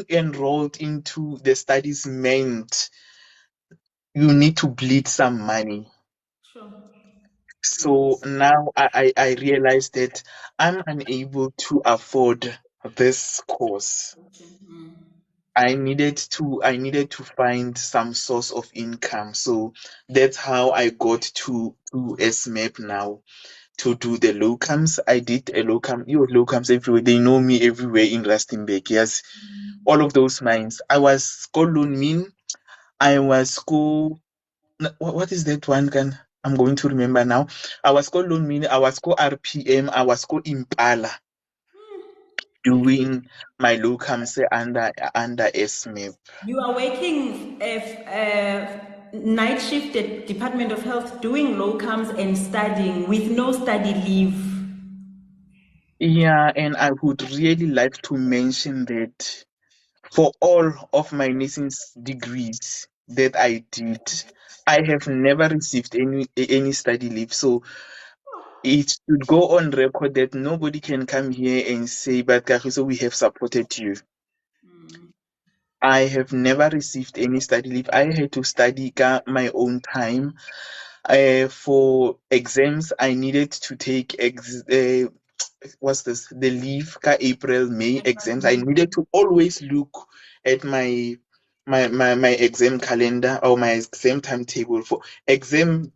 enrolled into the studies meant you need to bleed some money. Sure. So Yes. now I realize that I'm unable to afford this course. Okay. I needed to find some source of income. So that's how I got to SMAP now to do the locums. I did a locum, locums everywhere. They know me everywhere in Rustenburg. Yes, all of those mines. I was called Lunmin. I was called, what is that one can I'm going to remember now. I was called Lunmin. I was called RPM. I was called Impala doing my locums under SMAP. You are working night shift at Department of Health, doing locums and studying with no study leave. Yeah, and I would really like to mention that for all of my nursing degrees that I did, I have never received any study leave. So it should go on record that nobody can come here and say, but Kagiso, we have supported you. I have never received any study leave. I had to study my own time. For exams, I needed to take what's this? The leave April, May exams. I needed to always look at my exam calendar or my exam timetable. For exam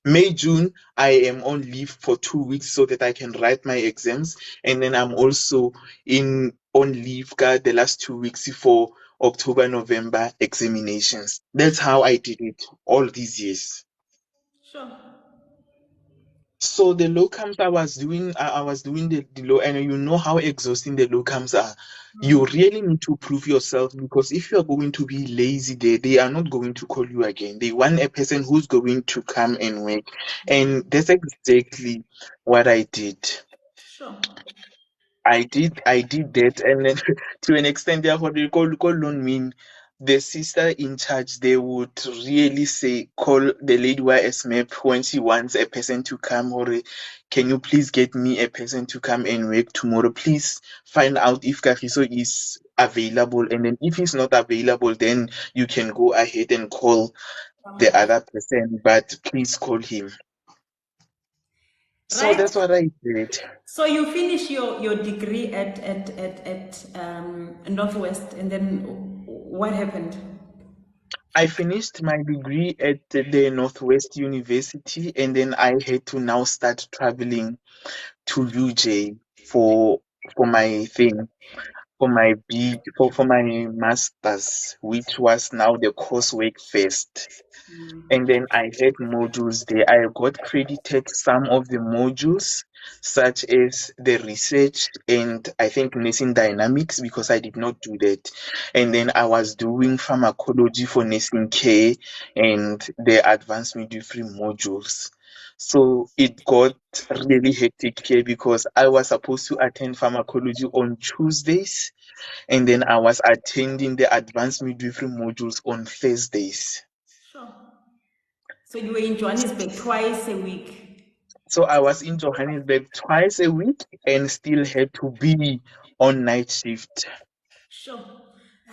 May, June, I am on leave for 2 weeks so that I can write my exams. And then I'm also in on leave the last 2 weeks for October, November examinations. That's how I did it all these years. Sure. So the locums I was doing the low, and you know how exhausting the locums are. You really need to prove yourself because if you are going to be lazy there, they are not going to call you again. They want a person who's going to come and work. And that's exactly what I did. Sure. I did that, and then to an extent, therefore, they call loan mean the sister in charge. They would really say, call the lady who is SMAP when she wants a person to come, or can you please get me a person to come and work tomorrow? Please find out if Kagiso is available, and then if he's not available, then you can go ahead and call the Someone. other person, but please call him. So Right. that's what I did. So you finish your degree at Northwest, and then what happened? I finished my degree at the Northwest University, and then I had to now start traveling to UJ for for my thing, for my masters, which was now the coursework first. And then I had modules there. I got credited some of the modules, such as the research and I think nursing dynamics, because I did not do that. And then I was doing pharmacology for nursing care and the advanced midwifery modules. So it got really hectic here because I was supposed to attend pharmacology on Tuesdays, and then I was attending the advanced midwifery modules on Thursdays. Sure. So you were in Johannesburg twice a week. So I was in Johannesburg twice a week and still had to be on night shift. Sure.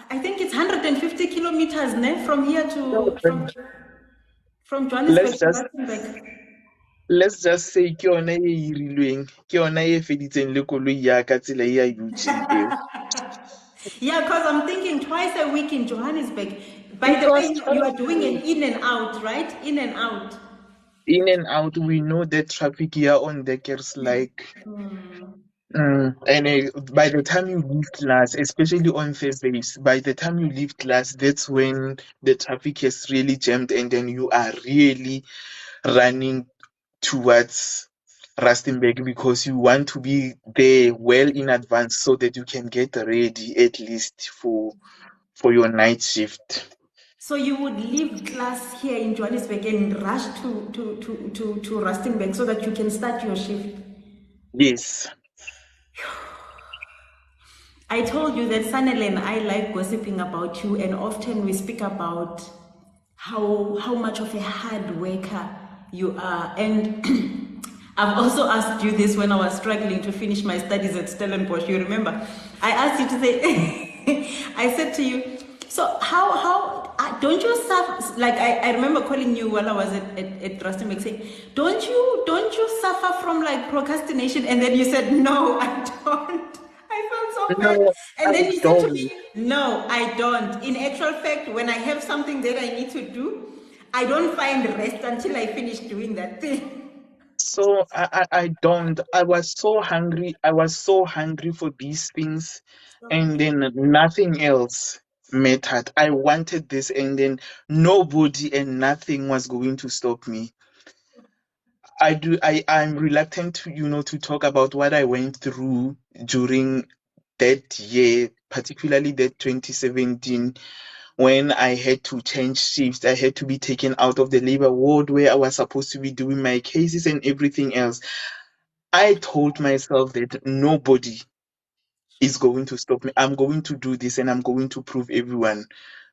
I think it's 150 kilometers from here So, to from let's Johannesburg to just Rustenburg. let's just say ke yona e e rilweng, ke yona e feditseng le koloi ya ka tsela e ya UG eo. Yeah, because I'm thinking twice a week in Johannesburg. By It the way, was you twice are a doing an week. in and out, right? In and out. In and out, we know that traffic here on Deckers like and by the time you leave class, especially on Thursdays, by the time you leave class, that's when the traffic is really jammed, and then you are really running towards Rustenburg because you want to be there well in advance so that you can get ready at least for your night shift. So you would leave class here in Johannesburg and rush to Rustenburg so that you can start your shift. Yes. I told you that Sanel and I like gossiping about you, and often we speak about how much of a hard worker you are. And I've also asked you this when I was struggling to finish my studies at Stellenbosch. You remember? I asked you to say, I said to you, so how don't you suffer? Like I remember calling you while I was at Rustenburg saying, don't you suffer from like procrastination? And then you said, no, I don't. I felt so bad. No, I And then you said to don't. me, no, I don't. In actual fact, when I have something that I need to do, I don't find rest until I finish doing that thing. So I don't. I was so hungry. I was so hungry for these things, and then nothing else mattered. I wanted this, and then nobody and nothing was going to stop me. I'm reluctant to, to talk about what I went through during that year, particularly that 2017, when I had to change shifts. I had to be taken out of the labor ward where I was supposed to be doing my cases and everything else. I told myself that nobody is going to stop me. I'm going to do this and I'm going to prove everyone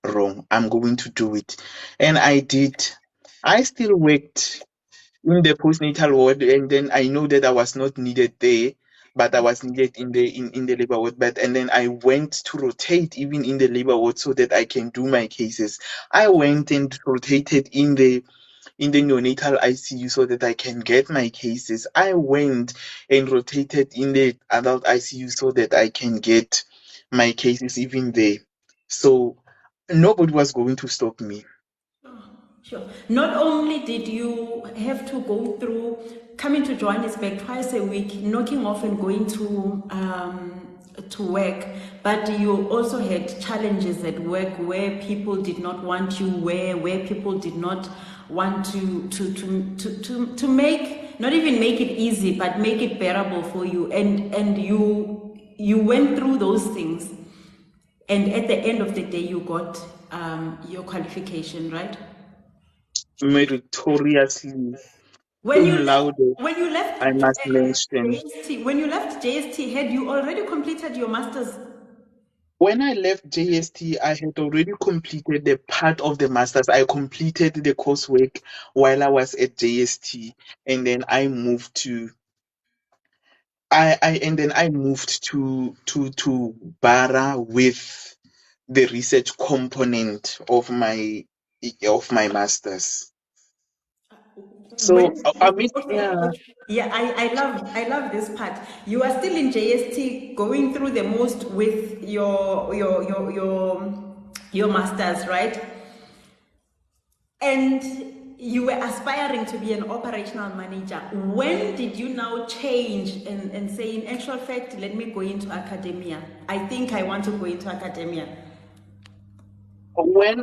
wrong. I'm going to do it. And I did. I still worked in the postnatal ward, and then I know that I was not needed there, but I was needed in the labor ward. But and then I went to rotate even in the labor ward so that I can do my cases. I went and rotated in the neonatal ICU so that I can get my cases. I went and rotated in the adult ICU so that I can get my cases even there. So nobody was going to stop me. Sure. Not only did you have to go through coming to Johannesburg twice a week, knocking off and going to work, but you also had challenges at work where people did not want you, where people did not want to make, not even make it easy, but make it bearable for you, and you went through those things, and at the end of the day you got your qualification, right? Meritoriously, When cum you laude, when you left I must mention. JST, when you left JST, had you already completed your masters? When I left JST, I had already completed the part of the masters. I completed the coursework while I was at JST, and then I moved to I moved to Bara with the research component of my masters. So I mean, Okay, yeah. okay. Yeah, I love this part. You are still in JST, going through the most with your masters, right? And you were aspiring to be an operational manager. When did you now change and say, in actual fact, let me go into academia? I think I want to go into academia. When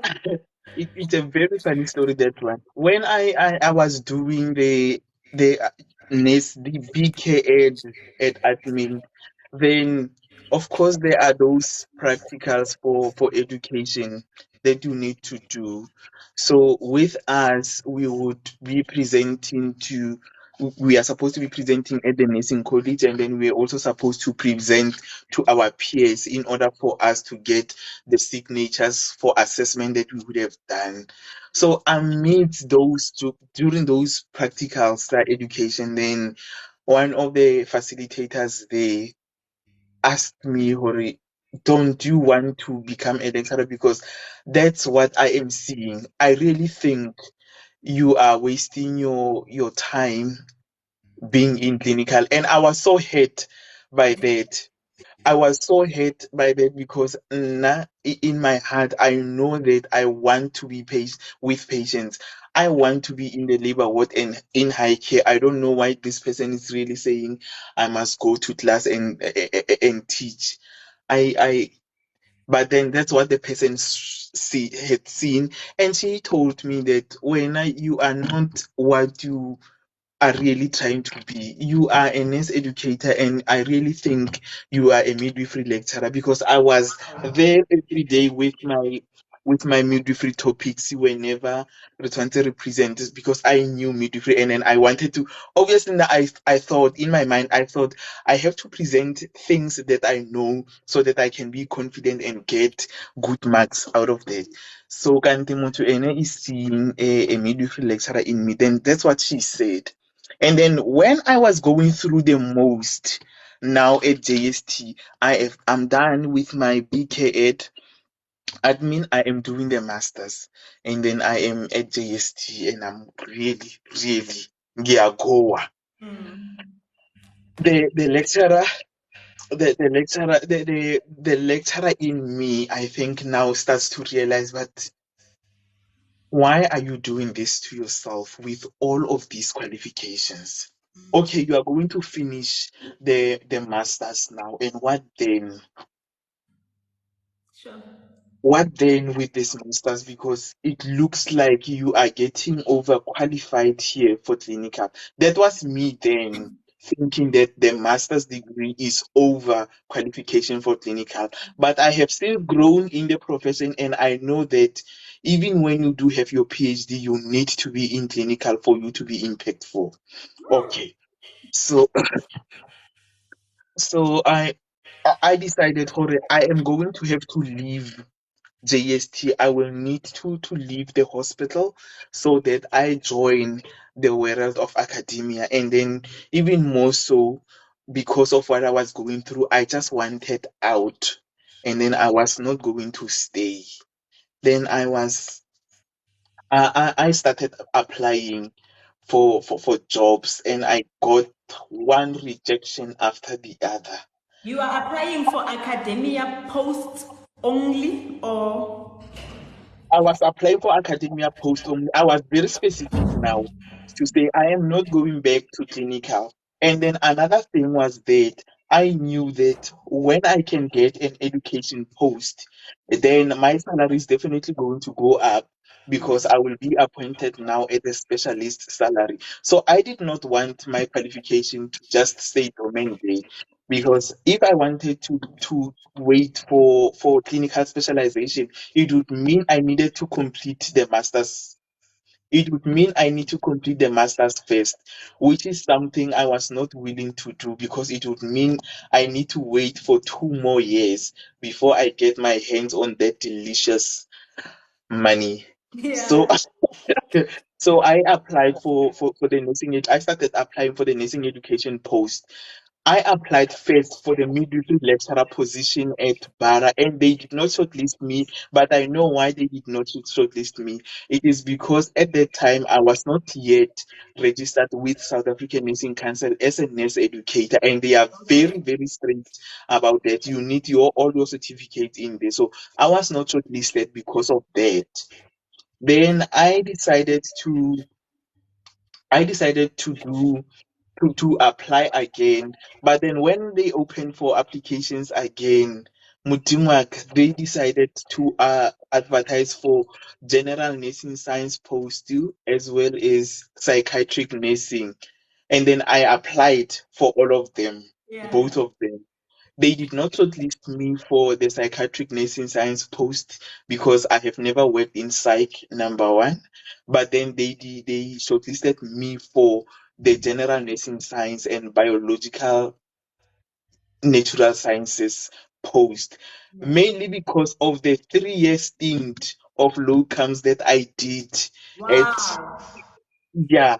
it's a very funny story, that one. When I was doing the the BK at admin, then of course there are those practicals for education that you need to do. So with us, we are supposed to be presenting at the nursing college, and then we are also supposed to present to our peers in order for us to get the signatures for assessment that we would have done. So amidst during those practicals, that education, then one of the facilitators, they asked me, Hori, don't you want to become a lecturer? Because that's what I am seeing. I really think you are wasting your time being in clinical. And I was so hurt by that. I was so hurt by that because in my heart, I know that I want to be patient with patients. I want to be in the labor ward and in high care. I don't know why this person is really saying I must go to class and teach. I but then that's what the person had seen, and she told me that when you are not what are really trying to be. You are a nurse educator, and I really think you are a midwifery lecturer, because I was there every day with my midwifery topics whenever Rutwante represents, because I knew midwifery, and then I wanted to, obviously I thought in my mind, I thought I have to present things that I know so that I can be confident and get good marks out of that. So kanti motho ene is seeing a midwifery lecturer in me, then that's what she said. And then when I was going through the most now at JST, I'm done with my BK Ed admin. I am doing the masters, and then I am at JST, and I'm really, really ngiyagoa. The lecturer, the lecturer in me, I think now starts to realize, but why are you doing this to yourself with all of these qualifications? Okay, you are going to finish the masters now, and what then? Sure. What then with this masters? Because it looks like you are getting overqualified here for clinical. That was me then, thinking that the master's degree is over qualification for clinical. But I have still grown in the profession, and I know that even when you do have your PhD, you need to be in clinical for you to be impactful. Okay. So so I decided, Hore, I am going to have to leave JST. I will need to leave the hospital so that I join the world of academia. And then, even more so, because of what I was going through, I just wanted out. And then I was not going to stay. Then I started applying for jobs, and I got one rejection after the other. You are applying for academia posts only, or? I was applying for academia post only. I was very specific now to say I am not going back to clinical. And then another thing was that I knew that when I can get an education post, then my salary is definitely going to go up, because I will be appointed now at a specialist salary. So I did not want my qualification to just stay dormant there, because if I wanted to wait for clinical specialization, it would mean I needed to complete the master's. It would mean I need to complete the master's first, which is something I was not willing to do, because it would mean I need to wait for 2 more years before I get my hands on that delicious money. So Yeah. so I applied for the nursing I started applying for the nursing education post. I applied first for the midwifery lecturer position at Bara, and they did not shortlist me. But I know why they did not shortlist me. It is because at that time I was not yet registered with South African Nursing Council as a nurse educator, and they are very, very strict about that. You need all your certificates in there. So I was not shortlisted because of that. Then I decided to apply again. But then when they opened for applications again, Mutimak, they decided to advertise for general nursing science post too, as well as psychiatric nursing. And then I applied for all of them, Yeah. both of them. They did not shortlist me for the psychiatric nursing science post, because I have never worked in psych, number one. But then they shortlisted me for the general nursing science and biological natural sciences post, Yeah. mainly because of the 3 year stint of locums that I did at, Wow. yeah,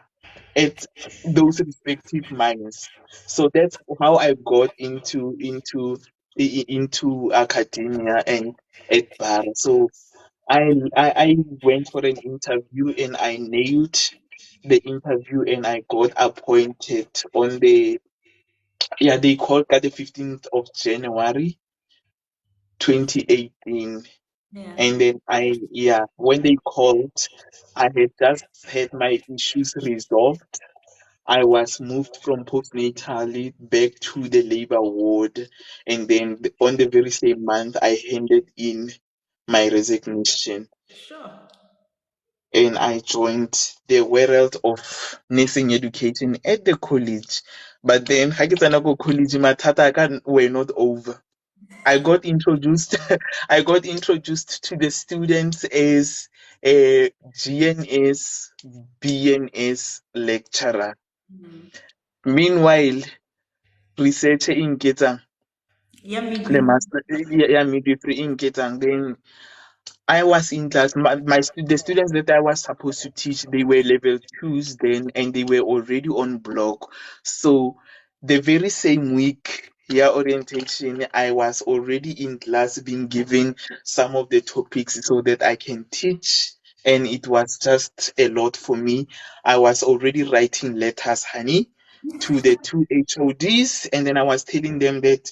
at those respective mines. So that's how I got into academia and at bar. So I went for an interview, and I nailed the interview, and I got appointed on they called that the 15th of January 2018. Yeah. And then when they called, I had just had my issues resolved. I was moved from postnatally back to the labor ward, and then on the very same month, I handed in my resignation. Sure. and I joined the world of nursing education at the college. But then, ha ke tsena ko college, mathata a ka were not over. I got introduced I got introduced to the students as a GNS BNS lecturer. Meanwhile, researcher in Ketang, Yeah, the midwifery. master, yeah, midwifery in Ketang. Then I was in class. The students that I was supposed to teach, they were level twos then, and they were already on block. So the very same week, yeah, orientation, I was already in class being given some of the topics so that I can teach. And it was just a lot for me. I was already writing letters, honey, to the two HODs, and then I was telling them that,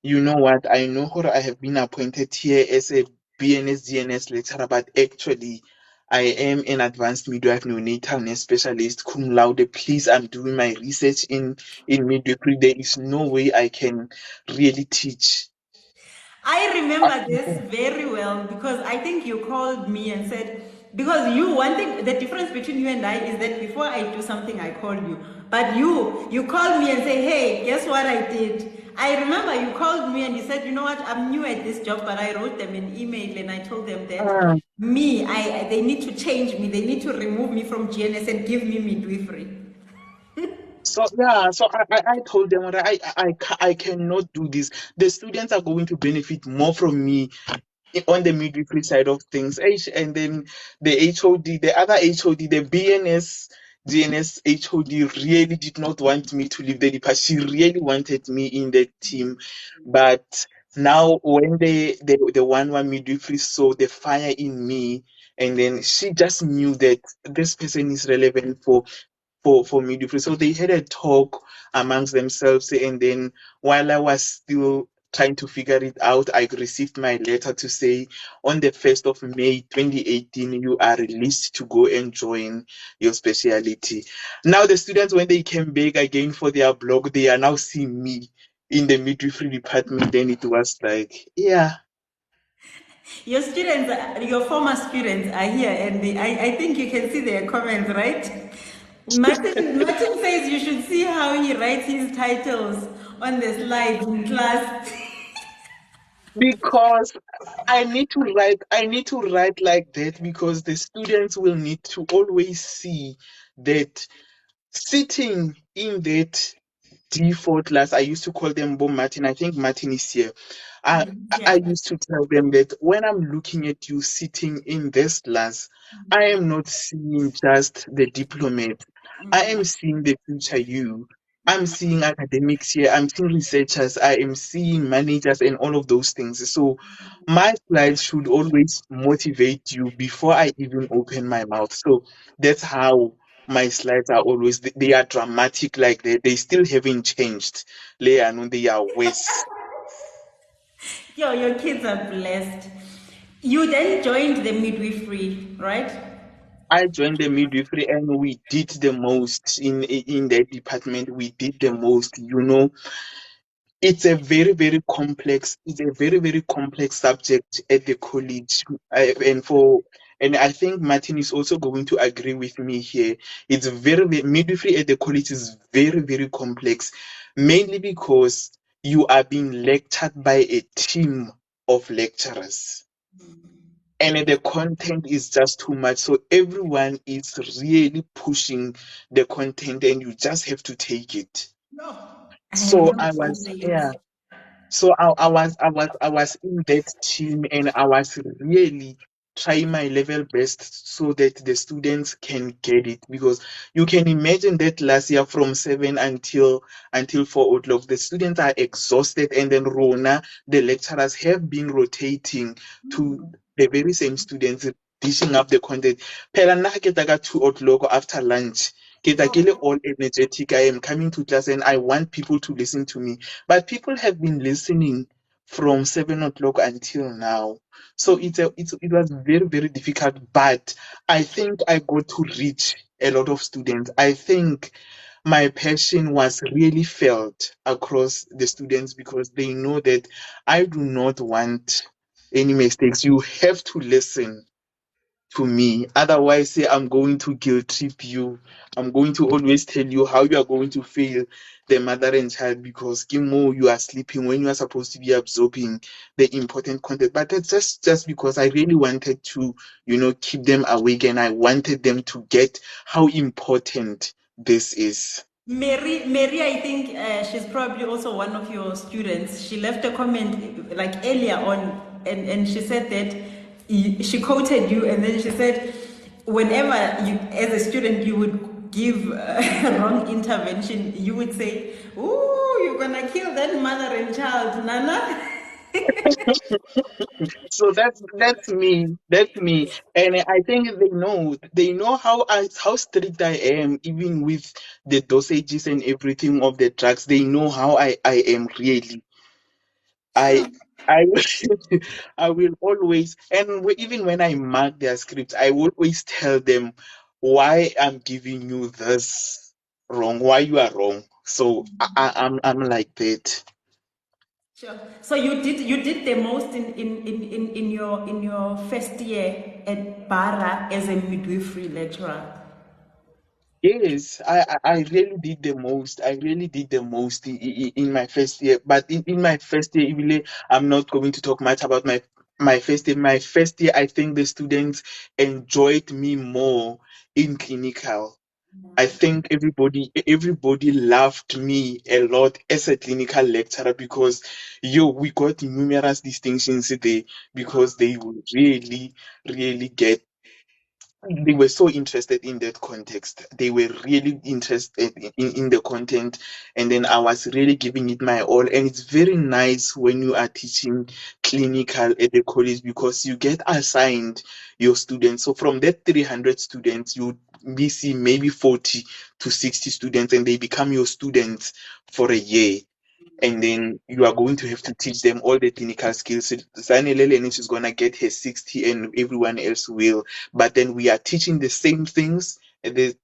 you know what, I know how I have been appointed here as a BNS DNS lecturer, but actually I am an advanced midwife neonatal nurse specialist cum laude. Please, I'm doing my research in midwifery. There is no way I can really teach. I remember this very well because I think you called me and said, because you, one thing, the difference between you and I is that before I do something, I call you. But you called me and say, hey, guess what I did? I remember you called me and you said, you know what, I'm new at this job, but I wrote them an email and I told them that Uh, they need to change me, they need to remove me from GNS and give me midwifery. so yeah, so I told them that I cannot do this. The students are going to benefit more from me on the midwifery side of things. And then the HOD, the other HOD, the BNS GNS HOD really did not want me to leave the department. She really wanted me in the team. But now when the one midwifery saw the fire in me, and then she just knew that this person is relevant for midwifery. So they had a talk amongst themselves, and then while I was still trying to figure it out, I received my letter to say on the 1st of May 2018, you are released to go and join your specialty. Now the students, when they came back again for their blog, they are now seeing me in the midwifery department. Then it was like, yeah. Your students, your former students are here, and I think you can see their comments, right? Martin says you should see how he writes his titles on the slides in class. Because I need to write like that because the students will need to always see that sitting in that D4 class. I used to call them Bo Martin. I think Martin is here. I Yeah. used to tell them that when I'm looking at you sitting in this class, I am not seeing just the diplomat. I am seeing the future you. I'm seeing academics here. I'm seeing researchers. I am seeing managers and all of those things. So my slides should always motivate you before I even open my mouth. So that's how my slides are always, they are dramatic like that. They still haven't changed. Leano, they are worse. Yo, your kids are blessed. You then joined the midwifery, right? I joined the midwifery and we did the most in that department. We did the most, it's a very complex subject at the college. And I think Martin is also going to agree with me here. It's midwifery at the college is very complex, mainly because you are being lectured by a team of lecturers, and the content is just too much. So everyone is really pushing the content, and you just have to take it. No. I So know I how was, they yeah. use. So I was in that team, and I was really trying my level best so that the students can get it, because you can imagine that last year from 7 until 4 o'clock the students are exhausted, and then Rona, the lecturers, have been rotating to the very same students, dishing up the content. Phela nna ha ke tla ka 2 o'clock after lunch, ke tla ke le all energetic. I am coming to class and I want people to listen to me, but people have been listening from 7 o'clock until now. So it was very difficult, but I think I got to reach a lot of students. I think my passion was really felt across the students because they know that I do not want any mistakes. You have to listen. to me. Otherwise, say I'm going to guilt trip you. I'm going to always tell you how you are going to fail the mother and child because Kimo, you are sleeping when you are supposed to be absorbing the important content. But that's just because I really wanted to, keep them awake and I wanted them to get how important this is. Mary, I think she's probably also one of your students. She left a comment like earlier on, and she said that she quoted you, and then she said, whenever you, as a student, you would give a wrong intervention, you would say, "Ooh, you're gonna kill that mother and child, Nana." So that's me. That's me. And I think they know how strict I am, even with the dosages and everything of the drugs. They know how I am really. I Sure. I will I will always, and even when I mark their scripts, I will always tell them why I'm giving you this wrong, why you are wrong. So I'm like that. Sure. So you did the most in your first year at Bara as a midwifery lecturer. Yes, I really did the most. I really did the most in my first year. But in my first year, really, I'm not going to talk much about my first year. My first year, I think the students enjoyed me more in clinical. I think everybody loved me a lot as a clinical lecturer because we got numerous distinctions there because they would really, really get they were so interested in that context. They were really interested in the content, and then I was really giving it my all. And it's very nice when you are teaching clinical at the college because you get assigned your students. So from that 300 students, you we see maybe 40 to 60 students, and they become your students for a year, and then you are going to have to teach them all the clinical skills. Zanelele is going to get her 60 and everyone else will. But then we are teaching the same things. And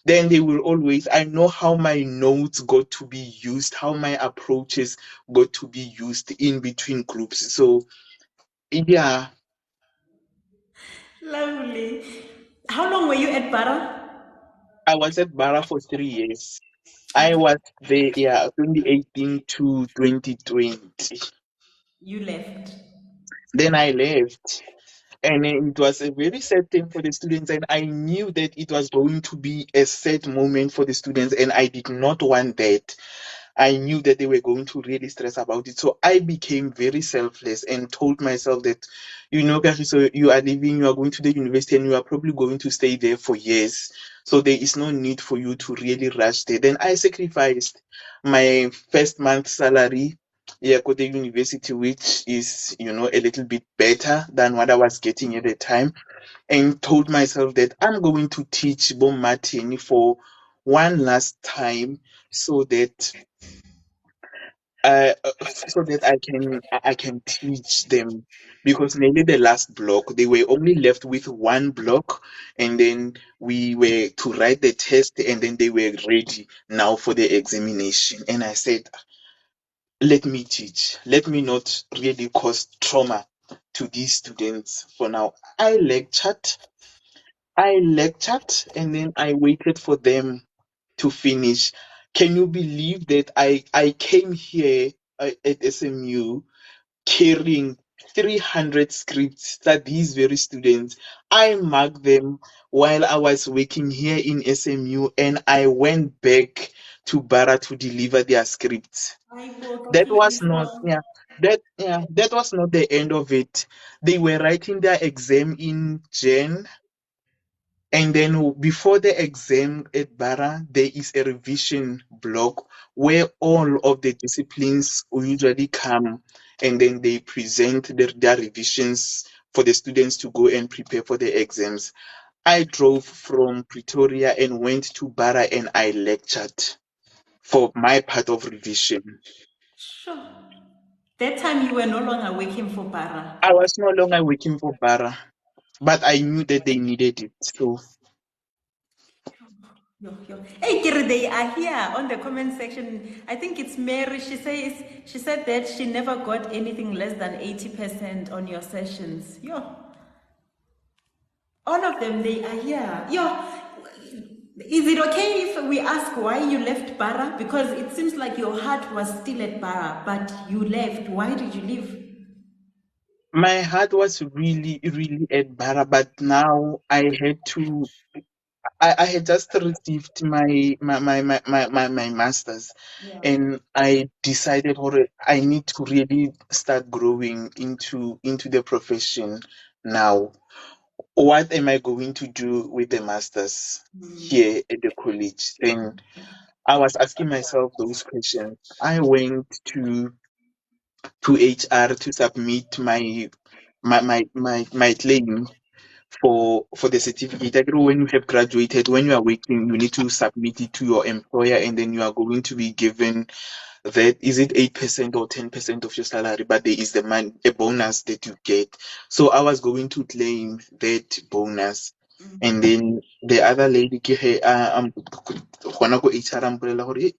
then they will always, I know how my notes got to be used, how my approaches got to be used in between groups. So, yeah, Lovely. How long were you at Bara? I was at Bara for 3 years. I was there, yeah, 2018 to 2020. You left. Then I left. And it was a very sad thing for the students, and I knew that it was going to be a sad moment for the students, and I did not want that. I knew that they were going to really stress about it. So I became very selfless and told myself that, Kagiso, you are leaving, you are going to the university, and you are probably going to stay there for years. So there is no need for you to really rush there. Then I sacrificed my first month salary. Yeah, go to university, which is, a little bit better than what I was getting at the time, and told myself that I'm going to teach Bon Martin for one last time so that I can teach them, because nearly the last block they were only left with one block, and then we were to write the test, and then they were ready now for the examination. And I said, let me teach, let me not really cause trauma to these students for now. I lectured and then I waited for them to finish. Can you believe that I came here at SMU carrying 300 scripts that these very students, I marked them while I was working here in SMU, and I went back to Bara to deliver their scripts. I will That was Kagiso. not, yeah, that was not the end of it. They were writing their exam in Jan, and then before the exam at Bara, there is a revision block where all of the disciplines will usually come, and then they present their revisions for the students to go and prepare for the exams. I drove from Pretoria and went to Bara and I lectured for my part of revision. Sure. That time you were no longer working for Bara. I was no longer working for Bara, but I knew that they needed it. So Yo, yo. Hey, Kiri, they are here on the comment section. I think it's Mary. She said that she never got anything less than 80% on your sessions. Yo. All of them, they are here. Yo, is it okay if we ask why you left Bara? Because it seems like your heart was still at Bara, but you left. Why did you leave? My heart was really, really at Bara, but now I had just received my master's, Yeah. and I decided I need to really start growing into the profession now. What am I going to do with the master's here at the college? Then I was asking myself those questions. I went to HR to submit my claim for the certificate. I know when you have graduated, when you are working, you need to submit it to your employer, and then you are going to be given that, is it 8% or 10% of your salary, but there is a bonus that you get. So I was going to claim that bonus. And then the other lady ke he gona ko HR a mpolelela gore, "Hey,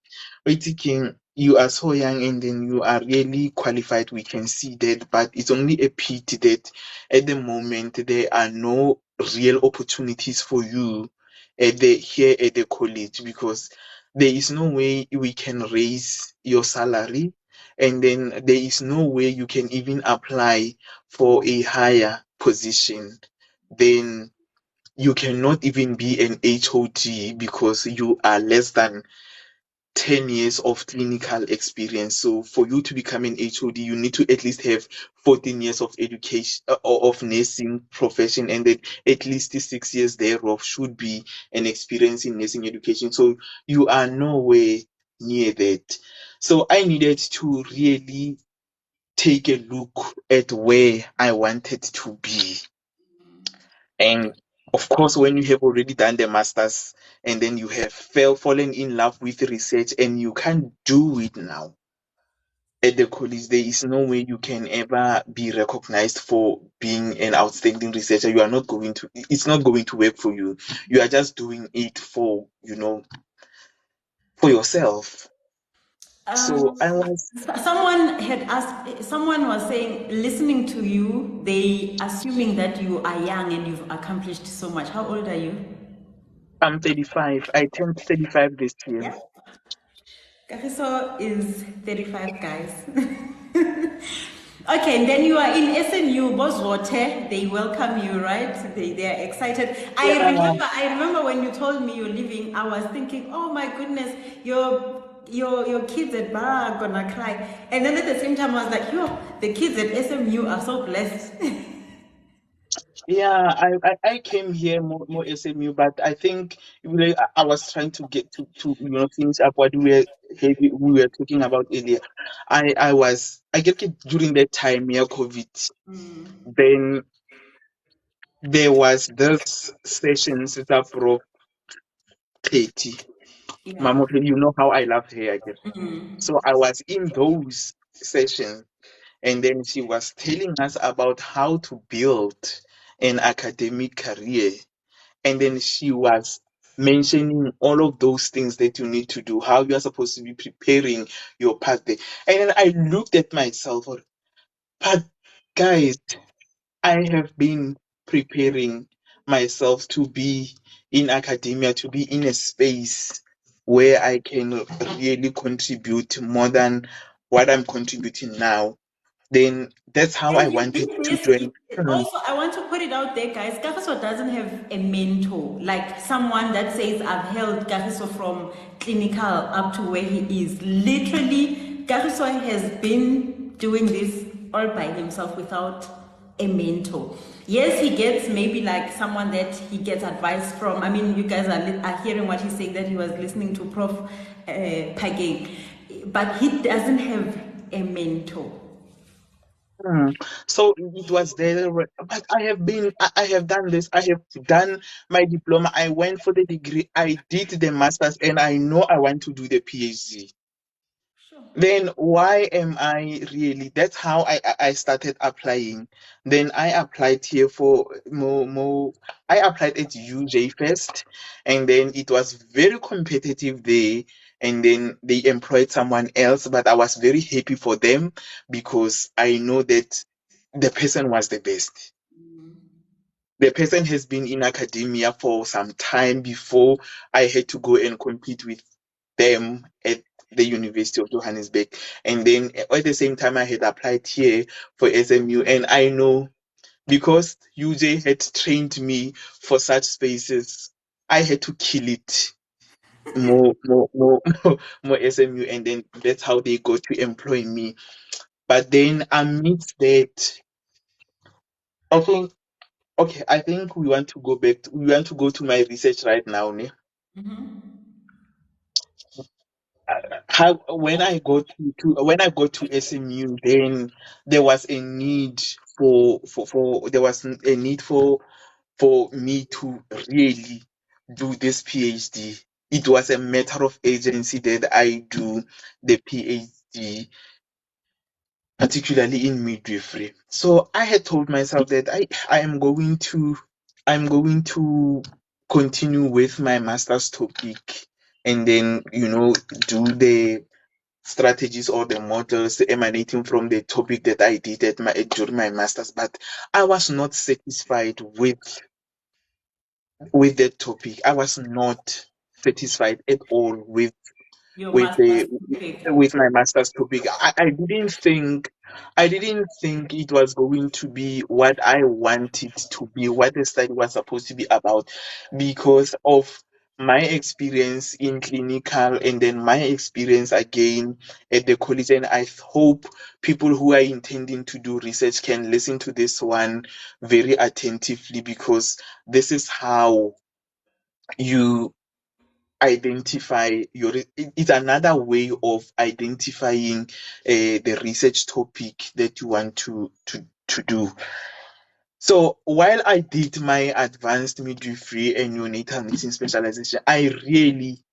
wa itse keng, you are so young and then you are really qualified, we can see that, but it's only a pity that at the moment there are no real opportunities for you here at the college, because there is no way we can raise your salary, and then there is no way you can even apply for a higher position. Then you cannot even be an HOD because you are less than 10 years of clinical experience. So for you to become an HOD, you need to at least have 14 years of education, of nursing profession, and then at least 6 years thereof should be an experience in nursing education. So you are nowhere near that. So I needed to really take a look at where I wanted to be. And of course, when you have already done the masters and then you have fallen in love with research and you can't do it now at the college, there is no way you can ever be recognized for being an outstanding researcher. You are not going to, it's not going to work for you. You are just doing it for, for yourself. So Um, I was, someone had asked, someone was saying, listening to you, they assuming that you are young and you've accomplished so much. How old are you? I'm 35. I turned 35 this year. Yeah. Kagiso is 35, guys. Okay, and then you are in SNU, Boswote. They welcome you, right? They are excited. Yeah. I remember when you told me you're leaving, I was thinking, oh my goodness, your kids at Bara are gonna cry. And then at the same time, I was like, yo, the kids at SMU are so blessed. Yeah, I came here more SMU, but I think I was trying to get to finish up what we were talking about earlier. I get it during that time, yeah, COVID. Then there was this sessions that Prof 30. Yeah. Mama, you know how I love her, I guess. So I was in those sessions, and then she was telling us about how to build an academic career. And then she was mentioning all of those things that you need to do, how you are supposed to be preparing your path there. And then I looked at myself, but guys, I have been preparing myself to be in academia, to be in a space where I can really contribute more than what I'm contributing now. Then that's how I And you wanted did to this. join. Also, I want to put it out there, guys. Kagiso doesn't have a mentor, like someone that says, I've held Kagiso from clinical up to where he is. Literally, Kagiso has been doing this all by himself without a mentor. Yes, he gets maybe like someone that he gets advice from. I mean, you guys are hearing what he's saying, that he was listening to Prof. Pageng, but he doesn't have a mentor. Hmm. So it was there, but I have done this. I have done my diploma. I went for the degree. I did the master's, and I know I want to do the PhD. Then why am I really? That's how I started applying. Then I applied here for more. I applied at UJ first, and then it was very competitive there. And then they employed someone else, but I was very happy for them because I know that the person was the best. The person has been in academia for some time before I had to go and compete with them at the University of Johannesburg. And then at the same time, I had applied here for SMU. And I know because UJ had trained me for such spaces, I had to kill it more SMU. And then that's how they got to employ me. But then amidst that, I think, okay, I think we want to go to my research right now. Ne? How when I got when I got to SMU, then there was a need for there was a need for me to really do this PhD. It was a matter of agency that I do the PhD, particularly in midwifery. So I had told myself that I'm going to continue with my master's topic and then do the strategies or the models emanating from the topic that I did during my master's, but I was not satisfied with that topic. I was not satisfied at all Your with master's the topic. with my master's topic. I didn't think it was going to be what I wanted to be, what the study was supposed to be about, because of my experience in clinical and then my experience again at the college. And I hope people who are intending to do research can listen to this one very attentively, because this is how you identify it's another way of identifying the research topic that you want to do. So while I did my advanced midwifery and neonatal medicine specialization, I really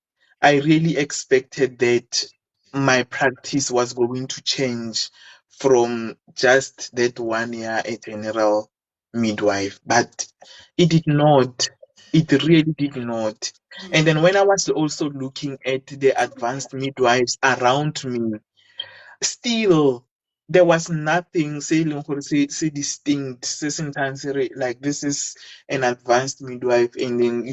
expected that my practice was going to change from just that 1 year a general midwife, but it did not. It really did not. And then when I was also looking at the advanced midwives around me, still there was nothing say e leng gore se distinct se se ntshang se re like this is an advanced midwife. And then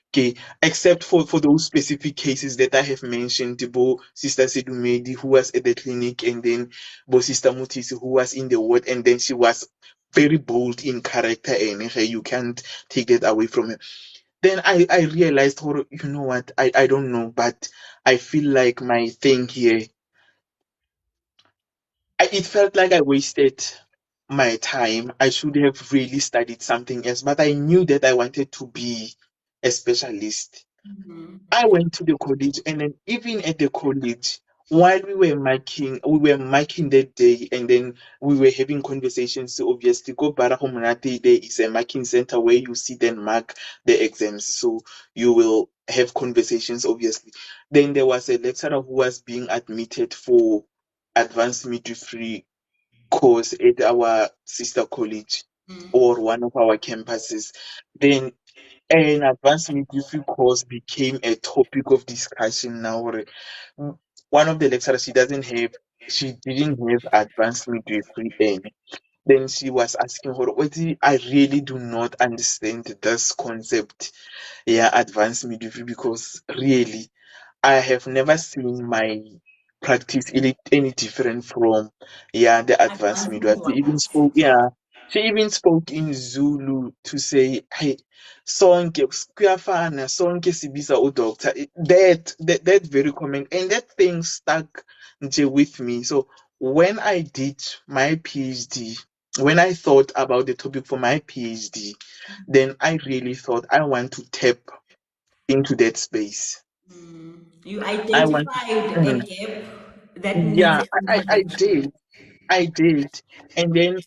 okay, except for those specific cases that I have mentioned, bo Sister Sedumedi who was at the clinic, and then bo Sister Mutisi who was in the ward, and then she was very bold in character, and you can't take that away from her. Then I realized, oh, you know what, I don't know, but I feel like my thing here, it felt like I wasted my time. I should have really studied something else, but I knew that I wanted to be a specialist. I went to the college, and then even at the college, while we were marking that day, and then we were having conversations. So obviously, go bara Homonate, there is a marking center where you sit and mark the exams. So you will have conversations, obviously. Then there was a lecturer who was being admitted for advanced midwifery course at our sister college or one of our campuses. Then an advanced midwifery course became a topic of discussion now. One of the lecturers, she didn't have advanced midwifery, and then she was asking her, I really do not understand this concept, yeah, advanced midwifery, because really I have never seen my practice any different from, yeah, the advanced Advanced midwife. midwives. She even spoke in Zulu to say, hey, sonke kuyafana, sonke sibiza udoctor. That very comment, and that thing stuck nje with me. So when I did my PhD, when I thought about the topic for my PhD, then I really thought I want to tap into that space. You I want, identified a mm, gap that yeah, needed to be I filled. did. I did. And then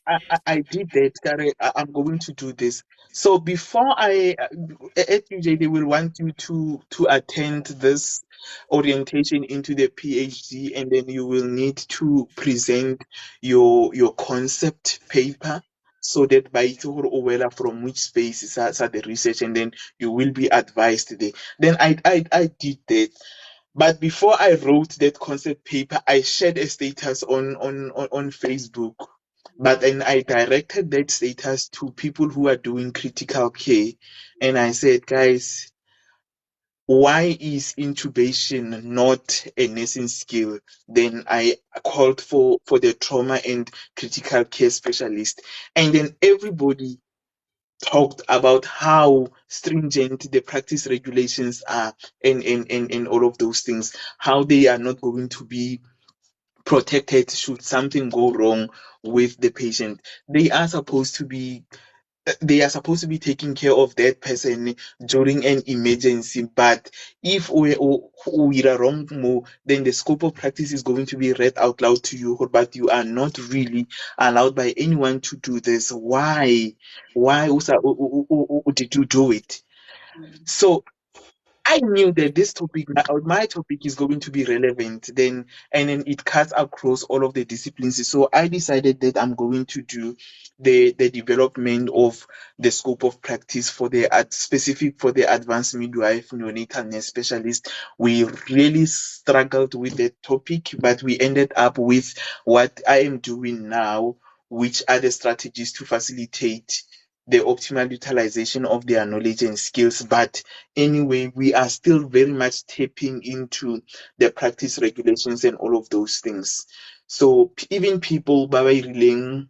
I did that. Kare, I'm going to do this. So before at UJ, they will want you to attend this orientation into the PhD, and then you will need to present your concept paper, so that by itoro owela from which space is the research, and then you will be advised there. Then I did that. But before I wrote that concept paper, I shared a status on Facebook But then I directed that status to people who are doing critical care. And I said, guys, why is intubation not a nursing skill? Then I called for the trauma and critical care specialist. And then everybody talked about how stringent the practice regulations are, and all of those things, how they are not going to be protected should something go wrong with the patient. They are supposed to be taking care of that person during an emergency. But if we are wrong more, then the scope of practice is going to be read out loud to you, but you are not really allowed by anyone to do this. Why did you do it? So I knew that this topic, my topic, is going to be relevant then, and then it cuts across all of the disciplines. So I decided that I'm going to do the development of the scope of practice for the specific for the advanced midwife neonatal nurse specialist. We really struggled with the topic, but we ended up with what I am doing now, which are the strategies to facilitate the optimal utilization of their knowledge and skills. But anyway, we are still very much tapping into the practice regulations and all of those things. So even people by relaying,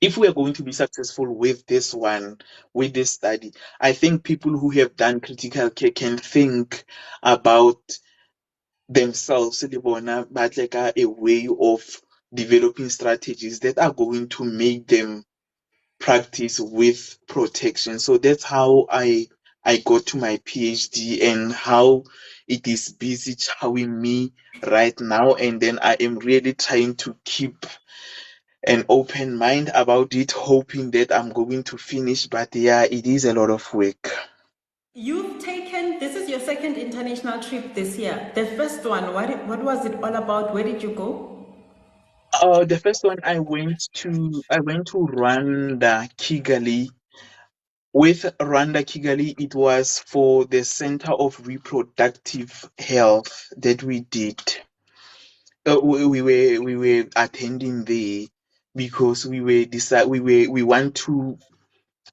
if we are going to be successful with this one, with this study, I think people who have done critical care can think about themselves, but like a way of developing strategies that are going to make them practice with protection. So that's how I got to my PhD, and how it is busy chowing me right now. And then I am really trying to keep an open mind about it, hoping that I'm going to finish. But yeah, it is a lot of work. You've taken, this is your second international trip this year. The first one, what was it all about? Where did you go? The first one I went to Rwanda, Kigali. With Rwanda Kigali, it was for the Center of Reproductive Health that we did. We were attending there because we want to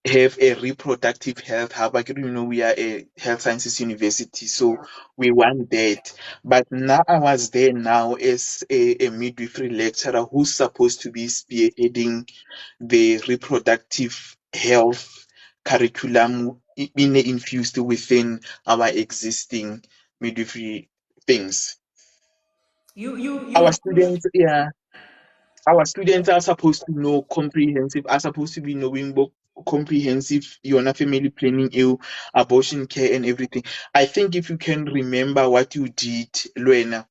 have a reproductive health hub. Like, we are a health sciences university, so we want that. But now I was there now as a midwifery lecturer who's supposed to be spearheading the reproductive health curriculum infused within our existing midwifery things. Our You students, yeah, our students are supposed to know comprehensive, are supposed to be knowing both comprehensive, family planning, abortion care, and everything. I think if you can remember what you did, Luena,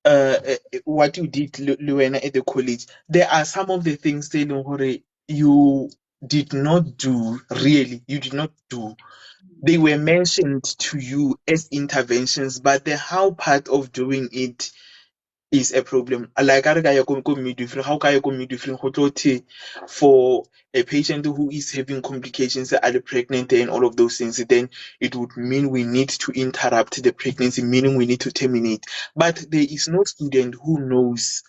Luena, at the college, there are some of the things they know you did not do, really, you did not do. They were mentioned to you as interventions, but the how part of doing it is a problem. Like, how can you go midwifery for a patient who is having complications, are pregnant and all of those things, then it would mean we need to interrupt the pregnancy, meaning we need to terminate. But there is no student who knows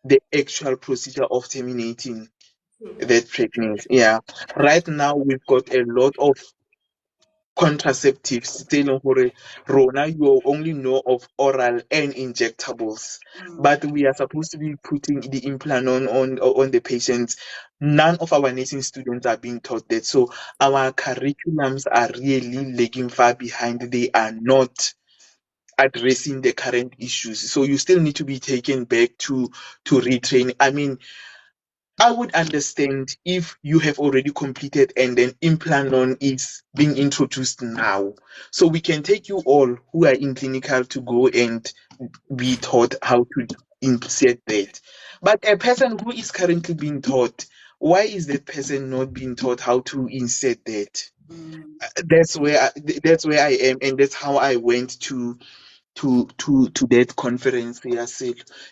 the actual procedure of terminating that pregnancy. Yeah. Right now we've got a lot of contraceptives tse leng gore rona you only know of oral and injectables, but we are supposed to be putting the implant on the patients. None of our nursing students are being taught that, so our curriculums are really lagging far behind. They are not addressing the current issues, so you still need to be taken back to retrain. I mean, I would understand if you have already completed and then implanon is being introduced now. So we can take you all who are in clinical to go and be taught how to insert that. But a person who is currently being taught, why is that person not being taught how to insert that? That's where I am, and that's how I went to that conference,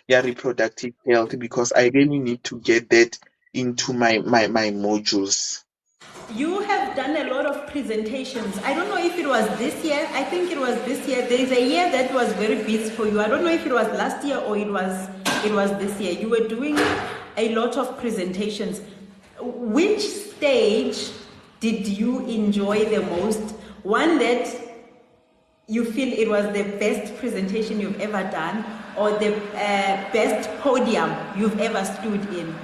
yeah, reproductive health, because I really need to get that into my modules. You have done a lot of presentations. I don't know if it was this year. I think it was this year. There is a year that was very busy for you. I don't know if it was last year or it was this year. You were doing a lot of presentations. Which stage did you enjoy the most? One that you feel it was the best presentation you've ever done, or the best podium you've ever stood in?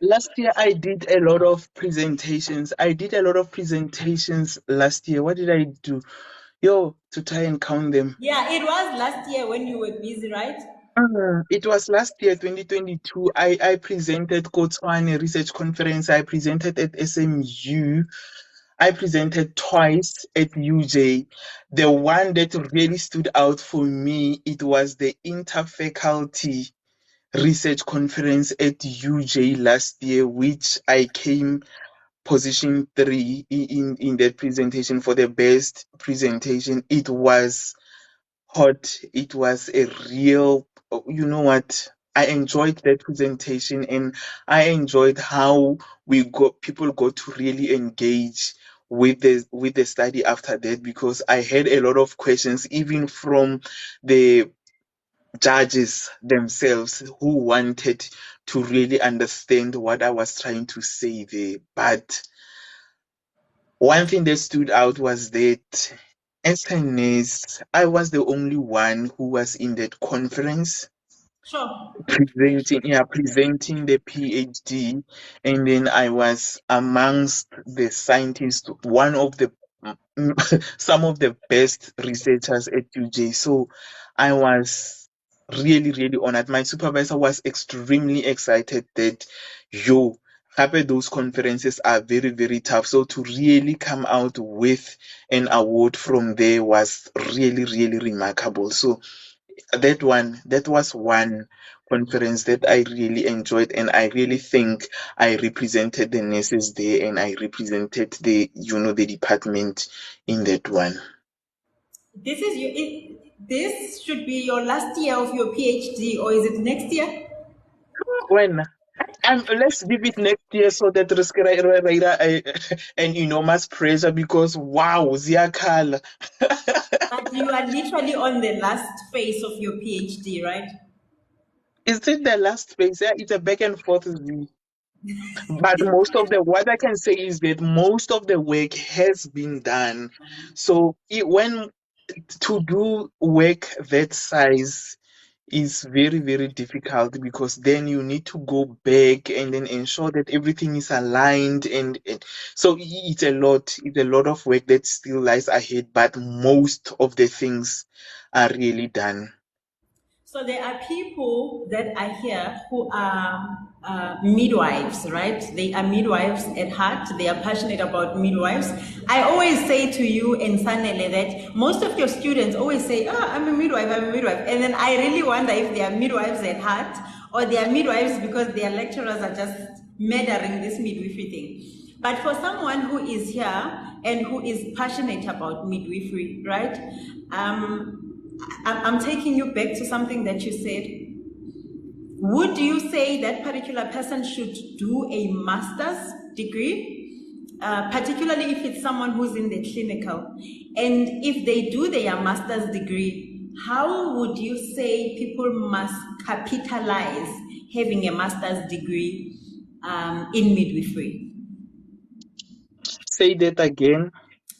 Last year I did a lot of presentations. I did a lot of presentations last year. What did I do? To try and count them. Yeah, it was last year when you were busy, right? It was last year, 2022. I presented Kotswane Research Conference. I presented at SMU. I presented twice at UJ. The one that really stood out for me, it was the Interfaculty Research Conference at UJ last year, which I came position 3 in that presentation for the best presentation. It was hot. It was a real, you know what? I enjoyed that presentation, and I enjoyed how people got to really engage with the study after that, because I had a lot of questions even from the judges themselves who wanted to really understand what I was trying to say there. But one thing that stood out was that as a nurse, I was the only one who was in that conference Sure. presenting the PhD, and then I was amongst the scientists, one of the some of the best researchers at UJ. So I was really, really honored. My supervisor was extremely excited that those conferences are very, very tough. So to really come out with an award from there was really, really remarkable. So that was one conference that I really enjoyed, and I really think I represented the nurses there, and I represented the department in that one. This should be your last year of your PhD, or is it next year? When let's give it next year so that risk an enormous pressure, because wow, Ziakala. But you are literally on the last phase of your PhD, right? Is it the last phase? Yeah, it's a back and forth. But what I can say is that most of the work has been done. So when to do work that size is very, very difficult, because then you need to go back and then ensure that everything is aligned, and so it's a lot of work that still lies ahead, but most of the things are really done. So there are people that I hear who are midwives, right? They are midwives at heart. They are passionate about midwives. I always say to you in Sanele that most of your students always say, "Oh, I'm a midwife, I'm a midwife," and then I really wonder if they are midwives at heart, or they are midwives because their lecturers are just murdering this midwifery thing. But for someone who is here and who is passionate about midwifery, right? I'm taking you back to something that you said. Would you say that particular person should do a master's degree, particularly if it's someone who's in the clinical? And if they do their master's degree, how would you say people must capitalize having a master's degree in midwifery? Say that again.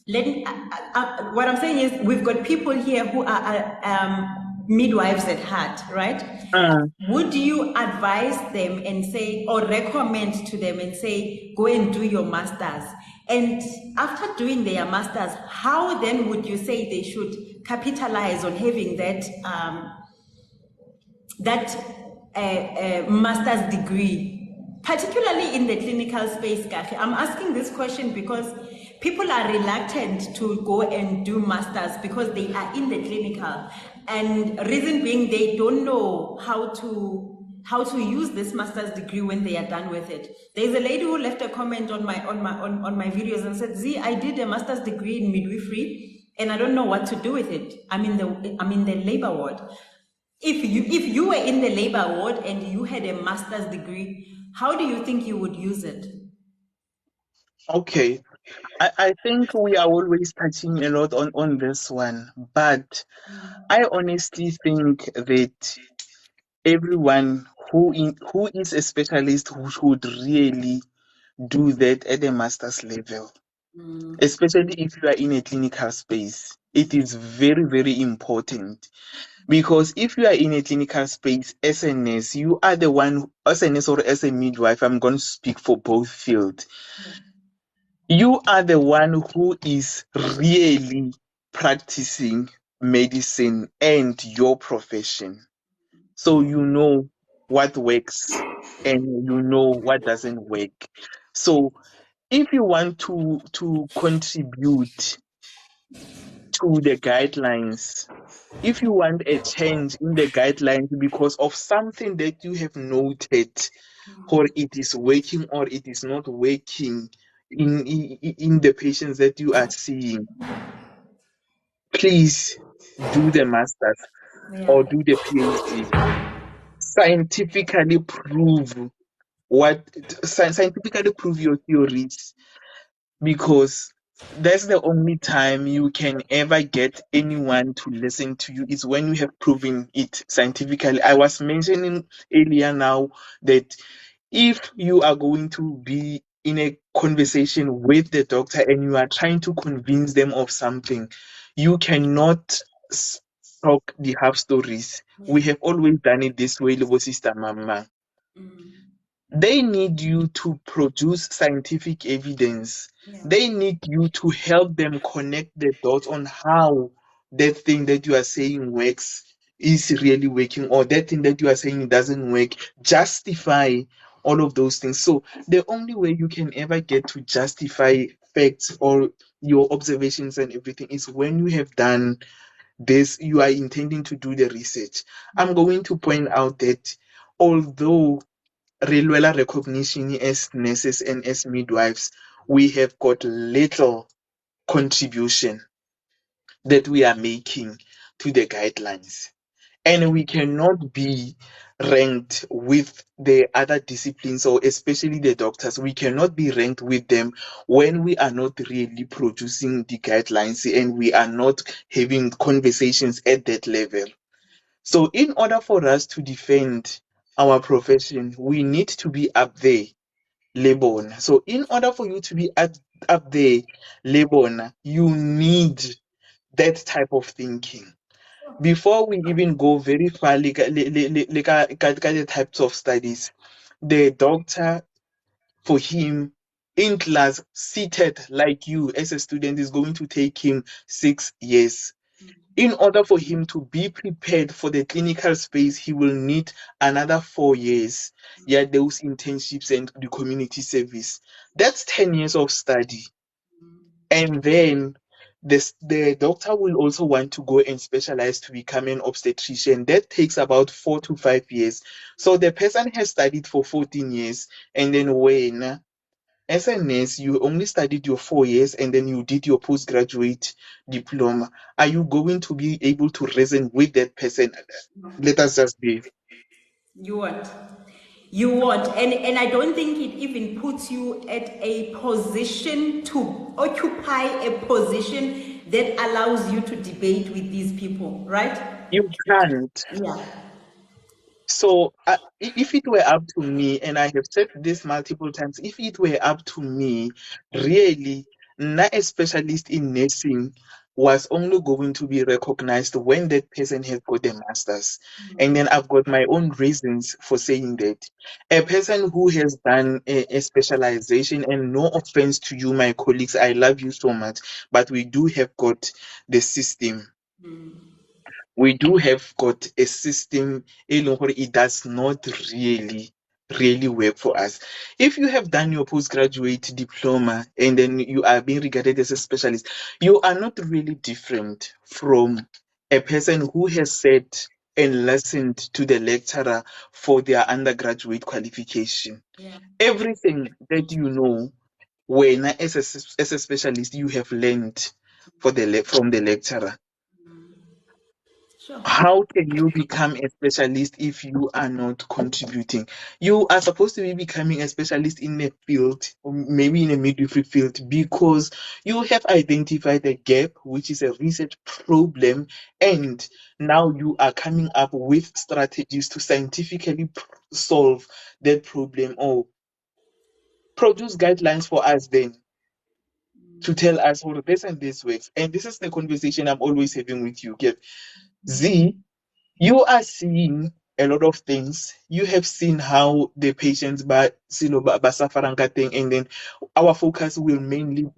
What I'm saying is, we've got people here who are midwives at heart, right? Uh, Would you advise them and say, or recommend to them and say, go and do your master's? And after doing their master's, how then would you say they should capitalize on having that master's degree, particularly in the clinical space, Kachi? I'm asking this question because people are reluctant to go and do masters because they are in the clinical, and reason being they don't know how to use this master's degree when they are done with it. There's a lady who left a comment on my videos and said, "Z, I did a master's degree in midwifery and I don't know what to do with it. I'm in the labor ward." If you were in the labor ward and you had a master's degree, how do you think you would use it? okay. I think we are always touching a lot on this one, but I honestly think that everyone who is a specialist who should really do that at a master's level, especially if you are in a clinical space. It is very, very important because if you are in a clinical space as a nurse, you are the one, as a nurse or as a midwife, I'm going to speak for both fields. You are the one who is really practicing medicine and your profession. So you know what works and you know what doesn't work. So if you want to contribute to the guidelines, if you want a change in the guidelines because of something that you have noted, or it is working or it is not working in the patients that you are seeing, please do the masters Yeah. or do the PhD. Scientifically prove what scientifically prove your theories, because that's the only time you can ever get anyone to listen to you is when you have proven it scientifically. I was mentioning earlier now that if you are going to be in a conversation with the doctor and you are trying to convince them of something, you cannot talk the half stories. We Yeah. have always done it this way, Lobo Sister Mama. They need you to produce scientific evidence. Yeah. They need you to help them connect the dots on how that thing that you are saying works is really working, or that thing that you are saying doesn't work. Justify all of those things. So the only way you can ever get to justify facts or your observations and everything is when you have done this, you are intending to do the research. I'm going to point out that although real recognition as nurses and as midwives, we have got little contribution that we are making to the guidelines. And we cannot be ranked with the other disciplines, or especially the doctors. We cannot be ranked with them when we are not really producing the guidelines and we are not having conversations at that level. So, in order for us to defend our profession, we need to be up there, Lebona. So, in order for you to be up there, Lebona, you need that type of thinking. Before we even go very far, the types of studies, the doctor, for him, in class, seated like you as a student, is going to take him 6 years. In order for him to be prepared for the clinical space, he will need another 4 years. Yeah, those internships and the community service. That's 10 years of study. And then the doctor will also want to go and specialize to become an obstetrician. That takes about 4 to 5 years. So the person has studied for 14 years. And then when, as a nurse, you only studied your 4 years and then you did your postgraduate diploma, are you going to be able to reason with that person? Let us just be. You won't. You won't. And I don't think it even puts you at a position to occupy a position that allows you to debate with these people, right? You can't. Yeah. So, if it were up to me, and I have said this multiple times, if it were up to me, really, not a specialist in nursing was only going to be recognized when that person has got a master's. And then I've got my own reasons for saying that. A person who has done a specialization, and no offense to you, my colleagues, I love you so much, but we do have got the system, we do have got a system, it does not really work for us. If you have done your postgraduate diploma and then you are being regarded as a specialist, you are not really different from a person who has sat and listened to the lecturer for their undergraduate qualification. Yeah. Everything that you know when as a specialist you have learned from the lecturer. Sure. How can you become a specialist if you are not contributing? You are supposed to be becoming a specialist in a field, or maybe in a midwifery field, because you have identified a gap, which is a research problem, and now you are coming up with strategies to scientifically solve that problem, or produce guidelines for us then to tell us how this and this works. And this is the conversation I'm always having with you, Kev. Z, you are seeing a lot of things. You have seen how the patients ba suffering ka thing, and then our focus will mainly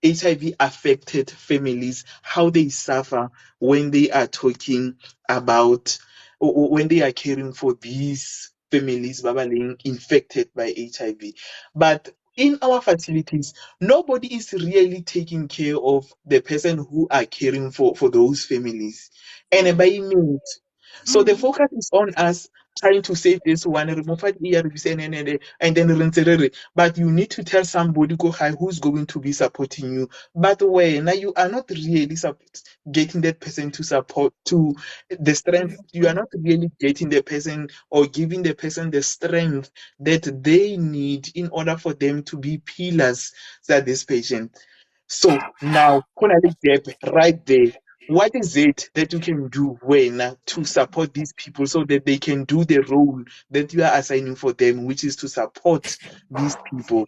HIV affected families, how they suffer when they are talking about, or when they are caring for these families ba being infected by HIV. But in our facilities, nobody is really taking care of the person who are caring for those families. And by means, so the focus is on us trying to save this one, remove it, ARVs, and then but you need to tell somebody go high who's going to be supporting you. But when now you are not really getting that person to support to the strength, you are not really getting the person or giving the person the strength that they need in order for them to be pillars that this patient. So now, Konale Gap, right there, what is it that you can do when to support these people so that they can do the role that you are assigning for them, which is to support these people?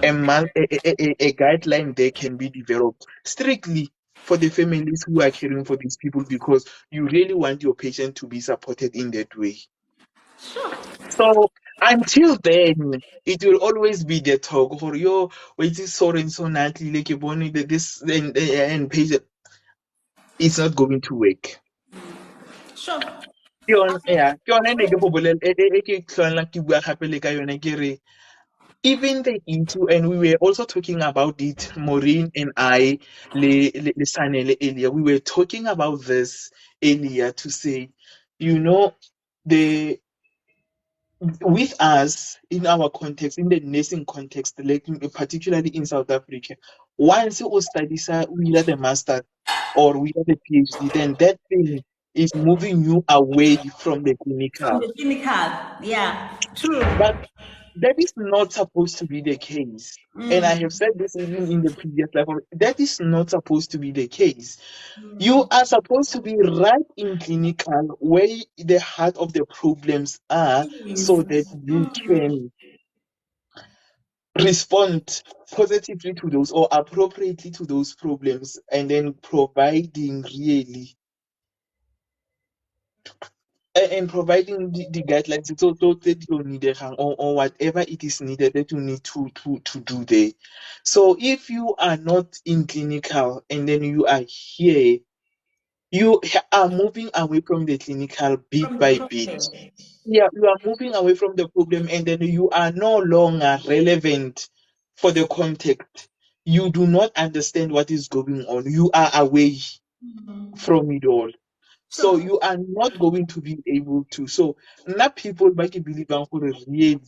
A guideline there can be developed strictly for the families who are caring for these people, because you really want your patient to be supported in that way. Sure. So until then, it will always be the talk for your waiting so and so nightly like you that this and patient. It's not going to work. Sure. Yeah, ke yona ne ke go bolela ke tlhola ke bua gape le ka yona ke re even the issue, and we were also talking about it, Maureen and I, le Sanele earlier, we were talking about this earlier to say, you know, the with us in our context, in the nursing context, like particularly in South Africa, once you study we are the master or we are the PhD, then that thing is moving you away from the From clinical. the clinical. Yeah. True. But that is not supposed to be the case. And I have said this even in the previous level. That is not supposed to be the case. You are supposed to be right in clinical where the heart of the problems are, Yes. so that you can respond positively to those or appropriately to those problems, and then providing really and providing the guidelines so that you need or whatever it is needed that you need to do there. So if you are not in clinical and then you are here, you are moving away from the clinical bit From the by bit. problem. Yeah, you are moving away from the problem, and then you are no longer relevant for the context. You do not understand what is going on. You are away from it all. So Sure. you are not going to be able to. So not people like believe who really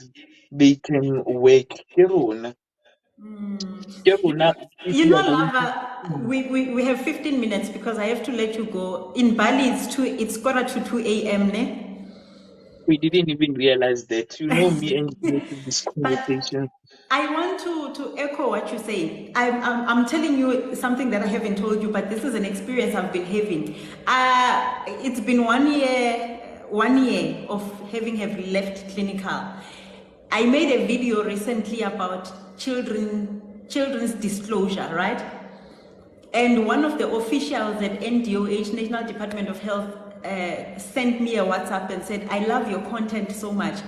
they can work. If You you know, are going to, Lava, we have 15 minutes because I have to let you go. In Bali, it's quarter to 2 a.m. Ne? we didn't even realize that. You know me and you in this But conversation. I want to echo what you're saying. I'm telling you something that I haven't told you, but this is an experience I've been having. It's been 1 year of having have left clinical. I made a video recently about children's disclosure, right? And one of the officials at NDOH, National Department of Health, sent me a WhatsApp and said, I love your content so much,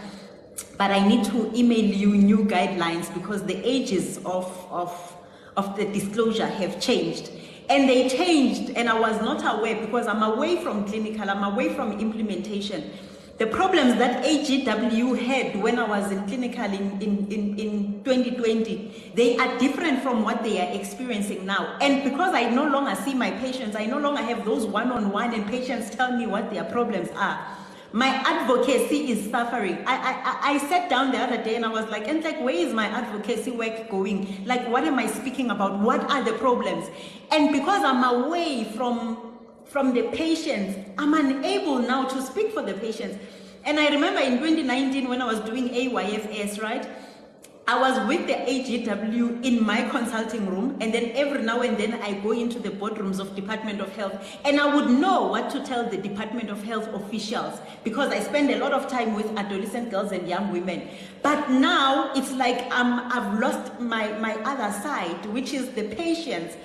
but I need to email you new guidelines because the ages of the disclosure have changed. And they changed, and I was not aware because I'm away from clinical, I'm away from implementation. The problems that AGW had when I was in clinical in 2020, they are different from what they are experiencing now. And because I no longer see my patients, I no longer have those one-on-one and patients tell me what their problems are. My advocacy is suffering. I sat down the other day and I was like, where is my advocacy work going? Like, what am I speaking about? What are the problems? And because I'm away from the patients, I'm unable now to speak for the patients. And I remember in 2019 when I was doing AYFS, right? I was with the AGW in my consulting room, and then every now and then I go into the boardrooms of Department of Health, and I would know what to tell the Department of Health officials because I spend a lot of time with adolescent girls and young women. But now it's like I've lost my other side, which is the patients.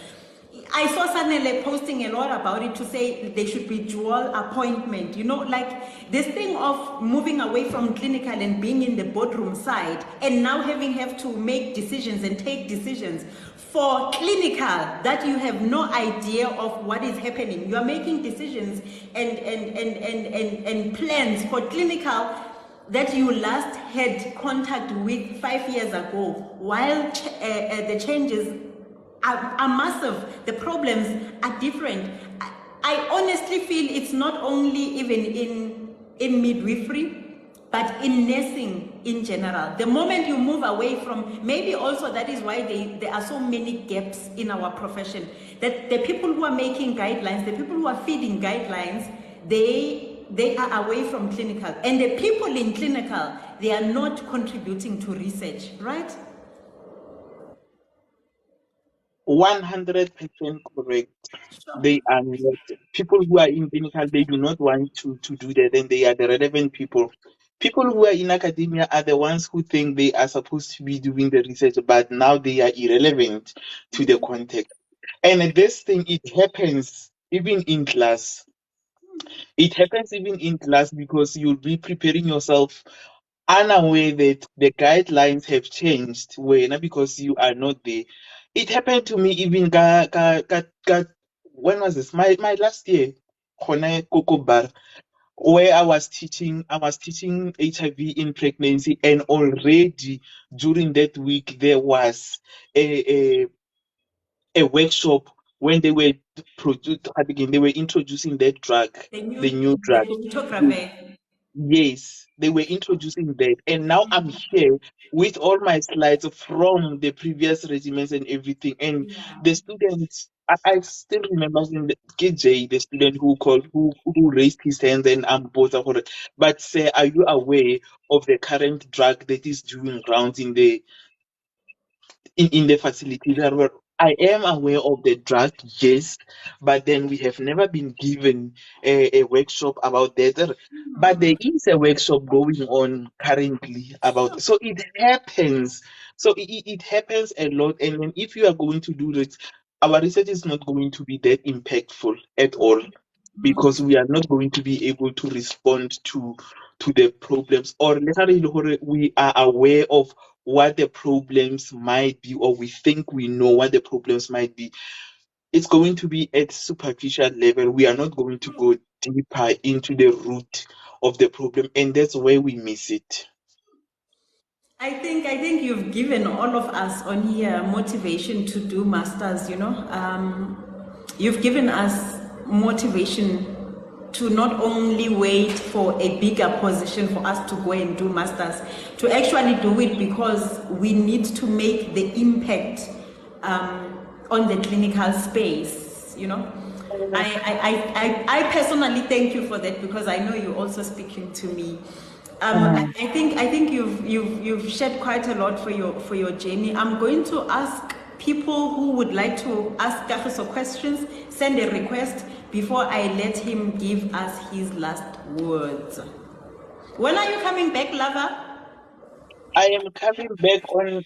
I saw Sanele posting a lot about it to say there should be dual appointment, like this thing of moving away from clinical and being in the boardroom side and now have to make decisions and take decisions for clinical that you have no idea of what is happening. You are making decisions and plans for clinical that you last had contact with 5 years ago, while the changes are massive. The problems are different. I honestly feel it's not only even in midwifery, but in nursing in general. The moment you move away from, maybe also that is why there are so many gaps in our profession, that the people who are making guidelines, the people who are feeding guidelines, they are away from clinical. And the people in clinical, they are not contributing to research, right? 100% correct. They are not. People who are in clinical, they do not want to do that, and they are the relevant people. People who are in academia are the ones who think they are supposed to be doing the research, but now they are irrelevant to the context. And this thing, it happens even in class. It happens even in class because you'll be preparing yourself unaware that the guidelines have changed when because you are not there. It happened to me even when was this? My last year, Khona Coco Bar, where I was teaching HIV in pregnancy, and already during that week there was a a workshop when they were they were introducing that drug, the new The drug. photographer. Yes, they were introducing that. And now I'm here with all my slides from the previous regiments and everything. And Yeah. the students, I still remember seeing the KJ, the student who called, who raised his hand, and I'm both of it. But say, are you aware of the current drug that is doing rounds in the facility? That were, I am aware of the drug, yes, but then we have never been given a workshop about that. But there is a workshop going on currently about, so it happens. So it happens a lot. And then if you are going to do this, our research is not going to be that impactful at all, because we are not going to be able to respond to the problems, or literally we are aware of what the problems might be, or we think we know what the problems might be. It's going to be at superficial level. We are not going to go deeper into the root of the problem, and that's where we miss it. I think you've given all of us on here motivation to do masters. You've given us motivation to not only wait for a bigger position for us to go and do masters, to actually do it because we need to make the impact on the clinical space. I personally thank you for that, because I know you're also speaking to me. I think you've shared quite a lot for your journey. I'm going to ask people who would like to ask Kagiso questions, send a request before I let him give us his last words. When are you coming back, Lava? I am coming back on.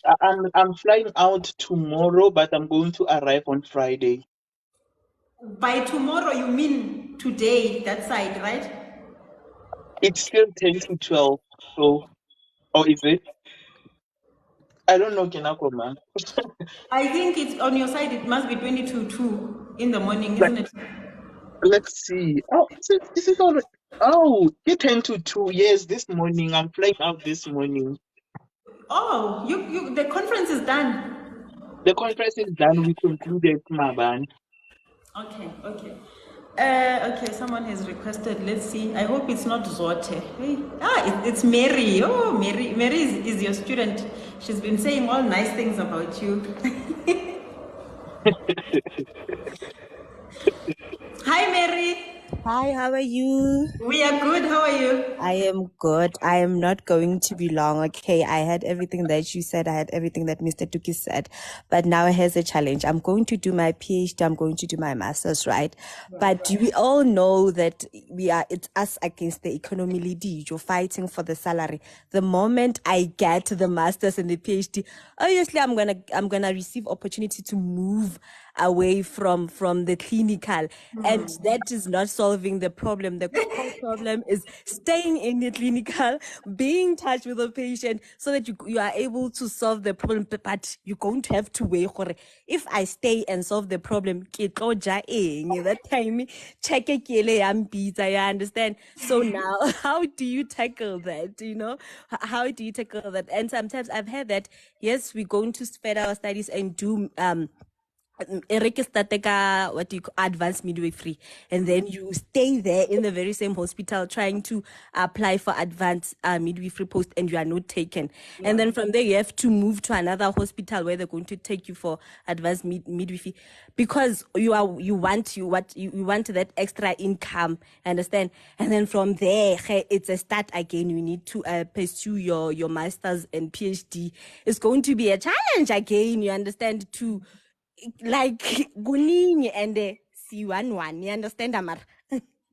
I'm flying out tomorrow, but I'm going to arrive on Friday. By tomorrow, you mean today, that side, right? It's still 10 to 12. So, or is it? I don't know, Kenakoma. I think it's on your side, it must be 22 in the morning, But isn't it? let's see. Oh, is it already? Oh, you 10 to 2. Yes, this morning. I'm flying out this morning. Oh, the conference is done. The conference is done. We concluded, Maban. Okay. Okay, someone has requested. Let's see. I hope it's not Zote. Hey. It's Mary. Oh, Mary is your student. She's been saying all nice things about you. Hi, Mary. Hi, how are you? We are good. How are you? I am good. I am not going to be long. Okay, I had everything that you said. I had everything that Mr. Tukis said. But now here's a challenge. I'm going to do my PhD. I'm going to do my master's, right? But we all know that it's us against the economy lead. You're fighting for the salary. The moment I get the master's and the PhD, obviously I'm gonna receive opportunity to move away from the clinical, and that is not solving the problem. The core problem is staying in the clinical, being in touch with the patient so that you are able to solve the problem. But you're going to have to wait. If I stay and solve the problem, that time check I understand. So now how do you tackle that? How do you tackle that? And sometimes I've heard that yes, we're going to spend our studies and do Eric started what you call advanced midwifery, and then you stay there in the very same hospital trying to apply for advanced midwifery post, and you are not taken. Yeah. And then from there you have to move to another hospital where they're going to take you for advanced midwifery, because you want that extra income, understand? And then from there it's a start again. You need to pursue your masters and PhD. It's going to be a challenge again, you understand, to like Gunini and C11, you understand, Amar?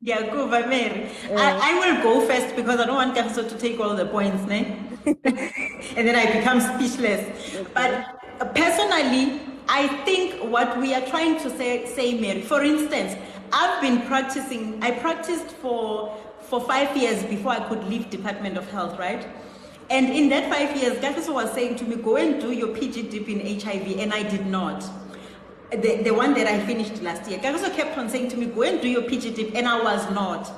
Yeah, go, Mary. I will go first because I don't want Kagiso to take all the points, ne? And then I become speechless. Okay. But personally, I think what we are trying to say, Mary, for instance, I've been practicing. I practiced for 5 years before I could leave Department of Health, right? And in that 5 years, Kagiso was saying to me, go and do your PG dip in HIV, and I did not. The one that I finished last year. Kagiso kept on saying to me, go and do your PG dip, and I was not.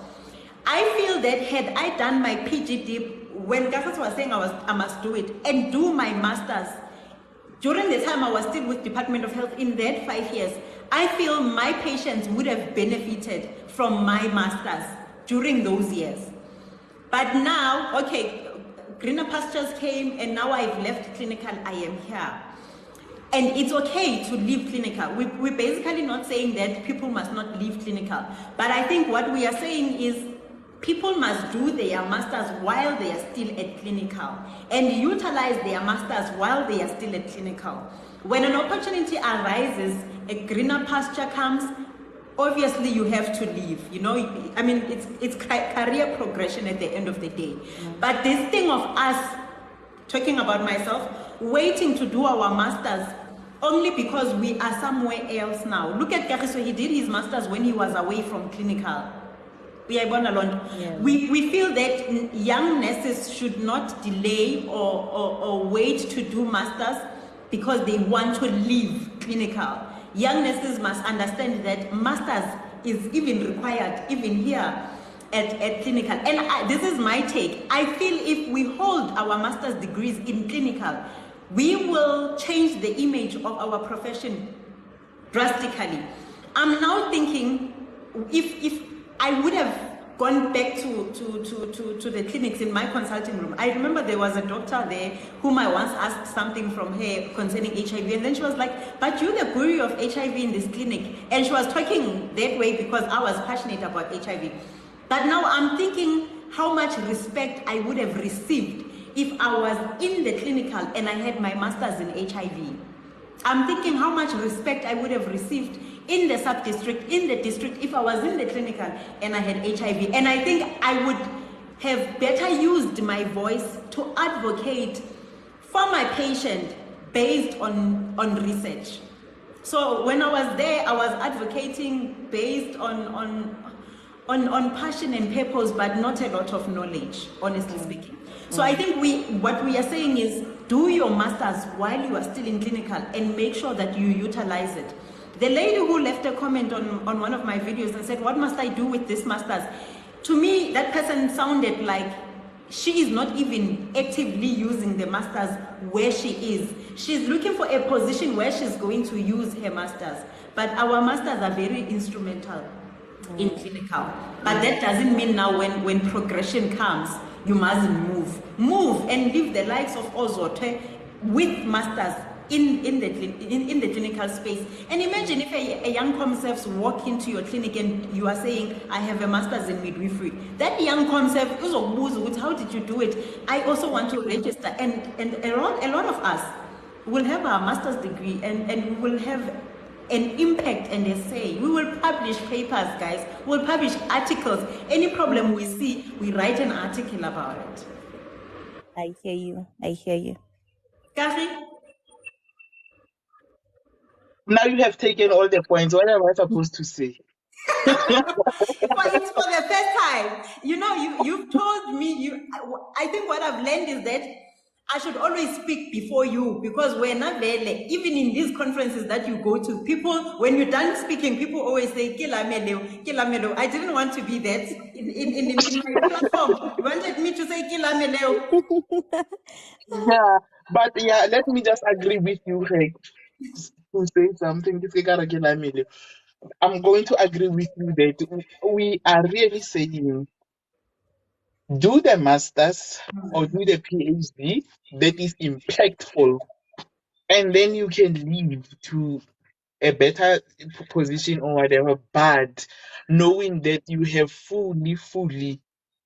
I feel that had I done my PG dip when Kagiso was saying I must do it, and do my masters, during the time I was still with Department of Health in that 5 years, I feel my patients would have benefited from my masters during those years. But now, okay, greener pastures came, and now I've left clinical, I am here. And it's okay to leave clinical. We're basically not saying that people must not leave clinical. But I think what we are saying is people must do their masters while they are still at clinical, and utilize their masters while they are still at clinical. When an opportunity arises, a greener pasture comes, obviously you have to leave. I mean, it's career progression at the end of the day. But this thing of us, talking about myself, waiting to do our masters only because we are somewhere else now. Look at Kagiso, he did his masters when he was away from clinical. We are born alone. Yeah. We feel that young nurses should not delay or wait to do masters because they want to leave clinical. Young nurses must understand that masters is even required, even here at clinical. And this is my take. I feel if we hold our master's degrees in clinical, we will change the image of our profession drastically. I'm now thinking, if I would have gone back to the clinics in my consulting room, I remember there was a doctor there whom I once asked something from her concerning HIV, and then she was like, but you're the guru of HIV in this clinic. And she was talking that way because I was passionate about HIV. But now I'm thinking how much respect I would have received if I was in the clinical and I had my master's in HIV. I'm thinking how much respect I would have received in the sub-district, in the district, if I was in the clinical and I had HIV. And I think I would have better used my voice to advocate for my patient based on research. So when I was there, I was advocating based on passion and purpose, but not a lot of knowledge, honestly speaking. So I think what we are saying is do your masters while you are still in clinical and make sure that you utilize it. The lady who left a comment on one of my videos and said, what must I do with this masters? To me, that person sounded like she is not even actively using the masters where she is. She's looking for a position where she's going to use her masters. But our masters are very instrumental in clinical. But that doesn't mean now when progression comes, you mustn't move. Move and live the likes of Ozote with masters in the clinical space. And imagine if a young concept walk into your clinic and you are saying, I have a master's in midwifery. That young concept is how did you do it? I also want to register. And a lot of us will have our master's degree and we will have an impact and a say. We will publish papers, guys. We'll publish articles. Any problem we see, we write an article about it. I hear you. I hear you. Kari? Now you have taken all the points. What am I supposed to say? It's for the first time. You know, you've told me, I think what I've learned is that I should always speak before you, because we're not very, even in these conferences that you go to, people, when you're done speaking, people always say, Kilamelo, Kilamelo. I didn't want to be that in my platform. You wanted me to say Kilamelo. Yeah, but yeah, let me just agree with you, Greg, to say something. I'm going to agree with you that we are really saying do the masters or do the PhD that is impactful, and then you can leave to a better position or whatever. But knowing that you have fully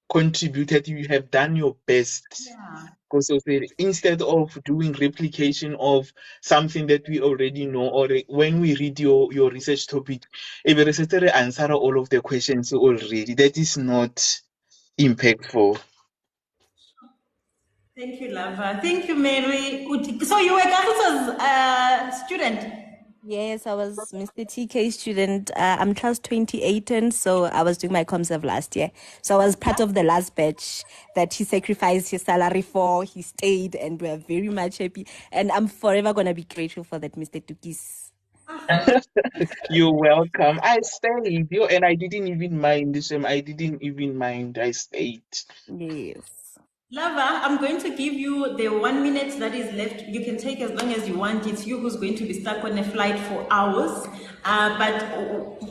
contributed, you have done your best. Yeah. Because instead of doing replication of something that we already know, or when we read your research topic, if you necessarily answer all of the questions already, that is not impactful. Thank you, Lava. Thank you, Mary. So you were Kagiso's student? Yes, I was Mr. TK student. I'm class 2018, so I was doing my ComServe last year. So I was part of the last batch that he sacrificed his salary for. He stayed, and we're very much happy. And I'm forever going to be grateful for that, Mr. Tukis. You're welcome. I stayed, and I didn't even mind this. I didn't even mind. I stayed. Yes. Lava, I'm going to give you the 1 minute that is left. You can take as long as you want. It's you who's going to be stuck on a flight for hours. But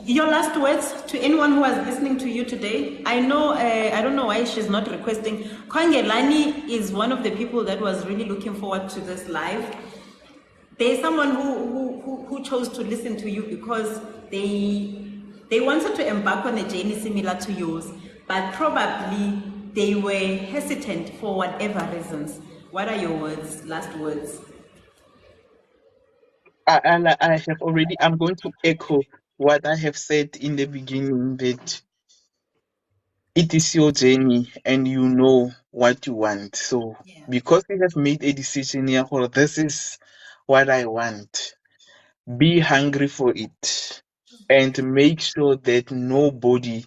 your last words to anyone who is listening to you today. I know, I don't know why she's not requesting. Kwangelani is one of the people that was really looking forward to this live. There's someone who chose to listen to you because they wanted to embark on a journey similar to yours, but probably they were hesitant for whatever reasons. What are your words, last words? I have already, I'm going to echo what I have said in the beginning, that it is your journey and you know what you want. So Yeah. because you have made a decision here, for this is what I want, be hungry for it and make sure that nobody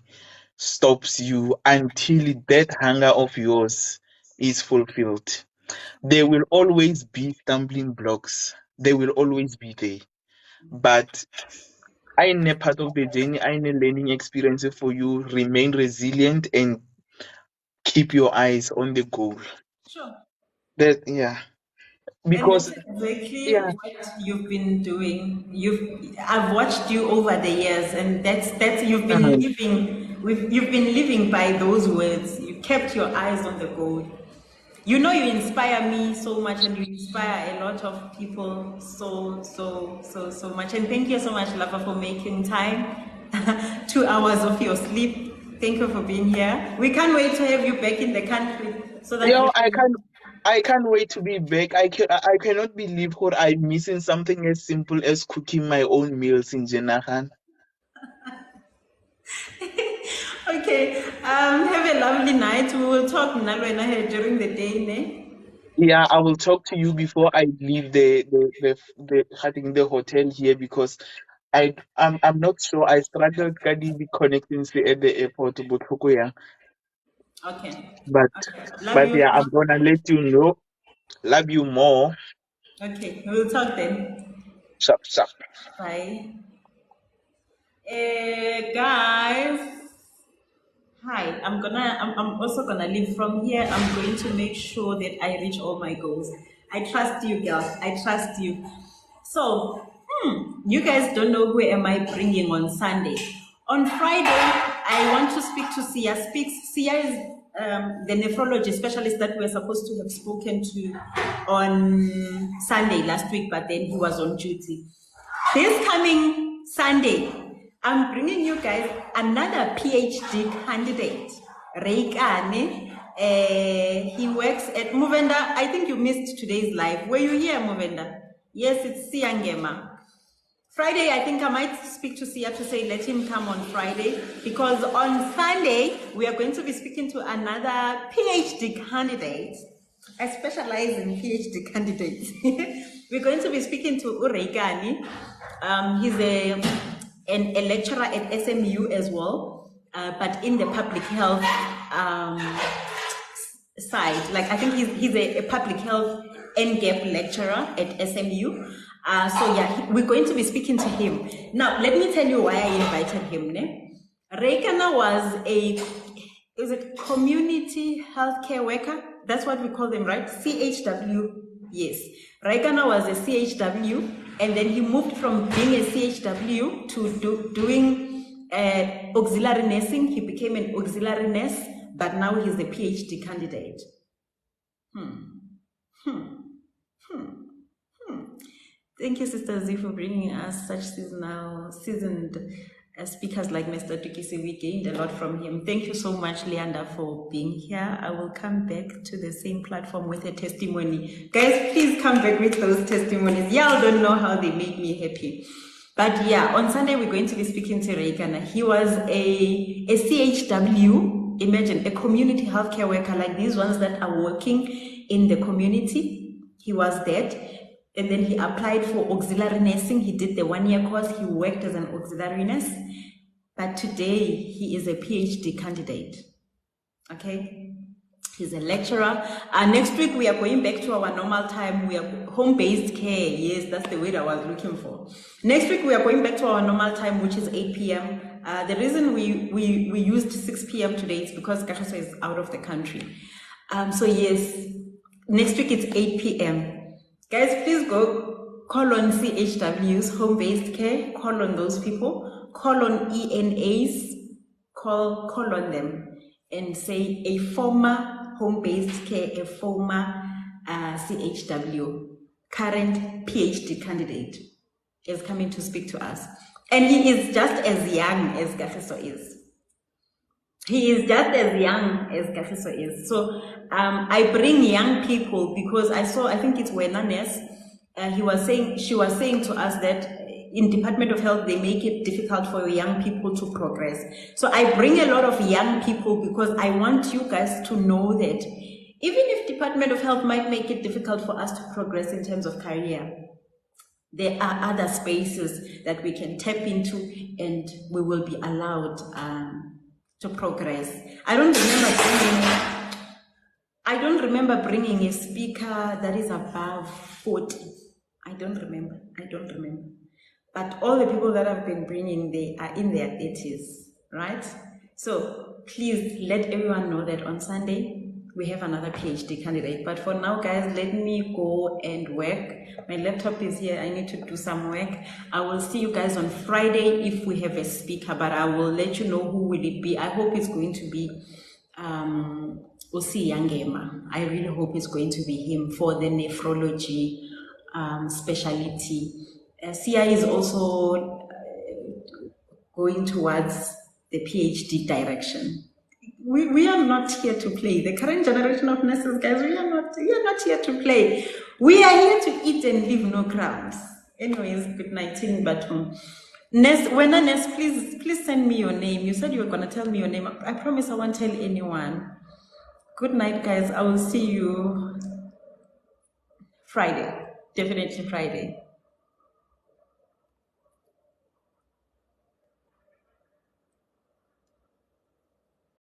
stops you until that hunger of yours is fulfilled. There will always be stumbling blocks. They will always be there. But I'm a part of the journey. I'm a learning experience for you. Remain resilient and keep your eyes on the goal. Sure. That yeah. And Because that's exactly yeah. what you've been doing. I've watched you over the years, and that's you've been um, living. You've been living by those words. You kept your eyes on the goal. You know, you inspire me so much, and you inspire a lot of people so much. And thank you so much, Lava, for making time. 2 hours of your sleep. Thank you for being here. We can't wait to have you back in the country so that we can. I can't wait to be back. I cannot believe what I'm missing something as simple as cooking my own meals in Jenahan. Okay. Have a lovely night. We will talk during the day, ne? Yeah, I will talk to you before I leave I think the hotel here, because I'm not sure. I struggled getting the connections at the airport, but yeah. Okay. But Okay. Love but you. yeah, I'm gonna let you know. Love you more. Okay. We'll talk then. Sharp, sharp. Bye. Guys. Hi. I'm also gonna leave from here. I'm going to make sure that I reach all my goals. I trust you, girls. I trust you. So, you guys don't know who am I bringing on Sunday. On Friday, I want to speak to Sia. Sia is the nephrology specialist that we were supposed to have spoken to on Sunday last week, but then he was on duty. This coming Sunday, I'm bringing you guys another PhD candidate, Reikane. He works at Movenda. I think you missed today's live. Were you here, Movenda? Yes, it's Siangema. Friday, I think I might speak to Sia to say let him come on Friday, because on Sunday we are going to be speaking to another PhD candidate. I specialize in PhD candidates. We're going to be speaking to Ureikani. He's a lecturer at SMU as well, but in the public health side. Like, I think he's a public health NGAP lecturer at SMU. So yeah, we're going to be speaking to him. Now, let me tell you why I invited him. Reikana was a community healthcare worker. That's what we call them, right? CHW, yes. Reikana was a CHW, and then he moved from being a CHW to doing auxiliary nursing. He became an auxiliary nurse, but now he's a PhD candidate. Thank you, Sister Z, for bringing us such seasoned speakers like Mr. Tukisi. We gained a lot from him. Thank you so much, Leander, for being here. I will come back to the same platform with a testimony. Guys, please come back with those testimonies. Y'all don't know how they made me happy. But yeah, on Sunday, we're going to be speaking to Reikana. He was a CHW, imagine, a community healthcare worker, like these ones that are working in the community. He was that. And then he applied for auxiliary nursing. He did the 1-year course. He worked as an auxiliary nurse. But today, he is a PhD candidate. Okay? He's a lecturer. Next week, we are going back to our normal time. We are home-based care. Yes, that's the word I was looking for. Next week, we are going back to our normal time, which is 8 p.m. The reason we used 6 p.m. today is because Kagiso is out of the country. So yes, next week it's 8 p.m. Guys, please go call on CHWs, home-based care, call on those people, call on ENAs, call on them and say a former home-based care, a former CHW, current PhD candidate is coming to speak to us. And he is just as young as Kagiso is. He is just as young as Kagiso is. So I bring young people because I think it's Wena Nurse. She was saying to us that in Department of Health, they make it difficult for young people to progress. So I bring a lot of young people because I want you guys to know that even if Department of Health might make it difficult for us to progress in terms of career, there are other spaces that we can tap into and we will be allowed to progress. I don't remember bringing a speaker that is above 40. I don't remember. But all the people that I've been bringing, they are in their 80s, right? So please let everyone know that on Sunday, we have another PhD candidate. But for now, guys, let me go and work. My laptop is here. I need to do some work. I will see you guys on Friday if we have a speaker, but I will let you know who will it be. I hope it's going to be Osi Yangema. I really hope it's going to be him for the nephrology specialty. Sia is also going towards the PhD direction. We are not here to play. The current generation of nurses, guys, we are not here to play. We are here to eat and leave no crumbs. Anyways, good night, Batum. Nurse, when a nurse, please send me your name. You said you were gonna tell me your name. I promise I won't tell anyone. Good night, guys. I will see you Friday. Definitely Friday.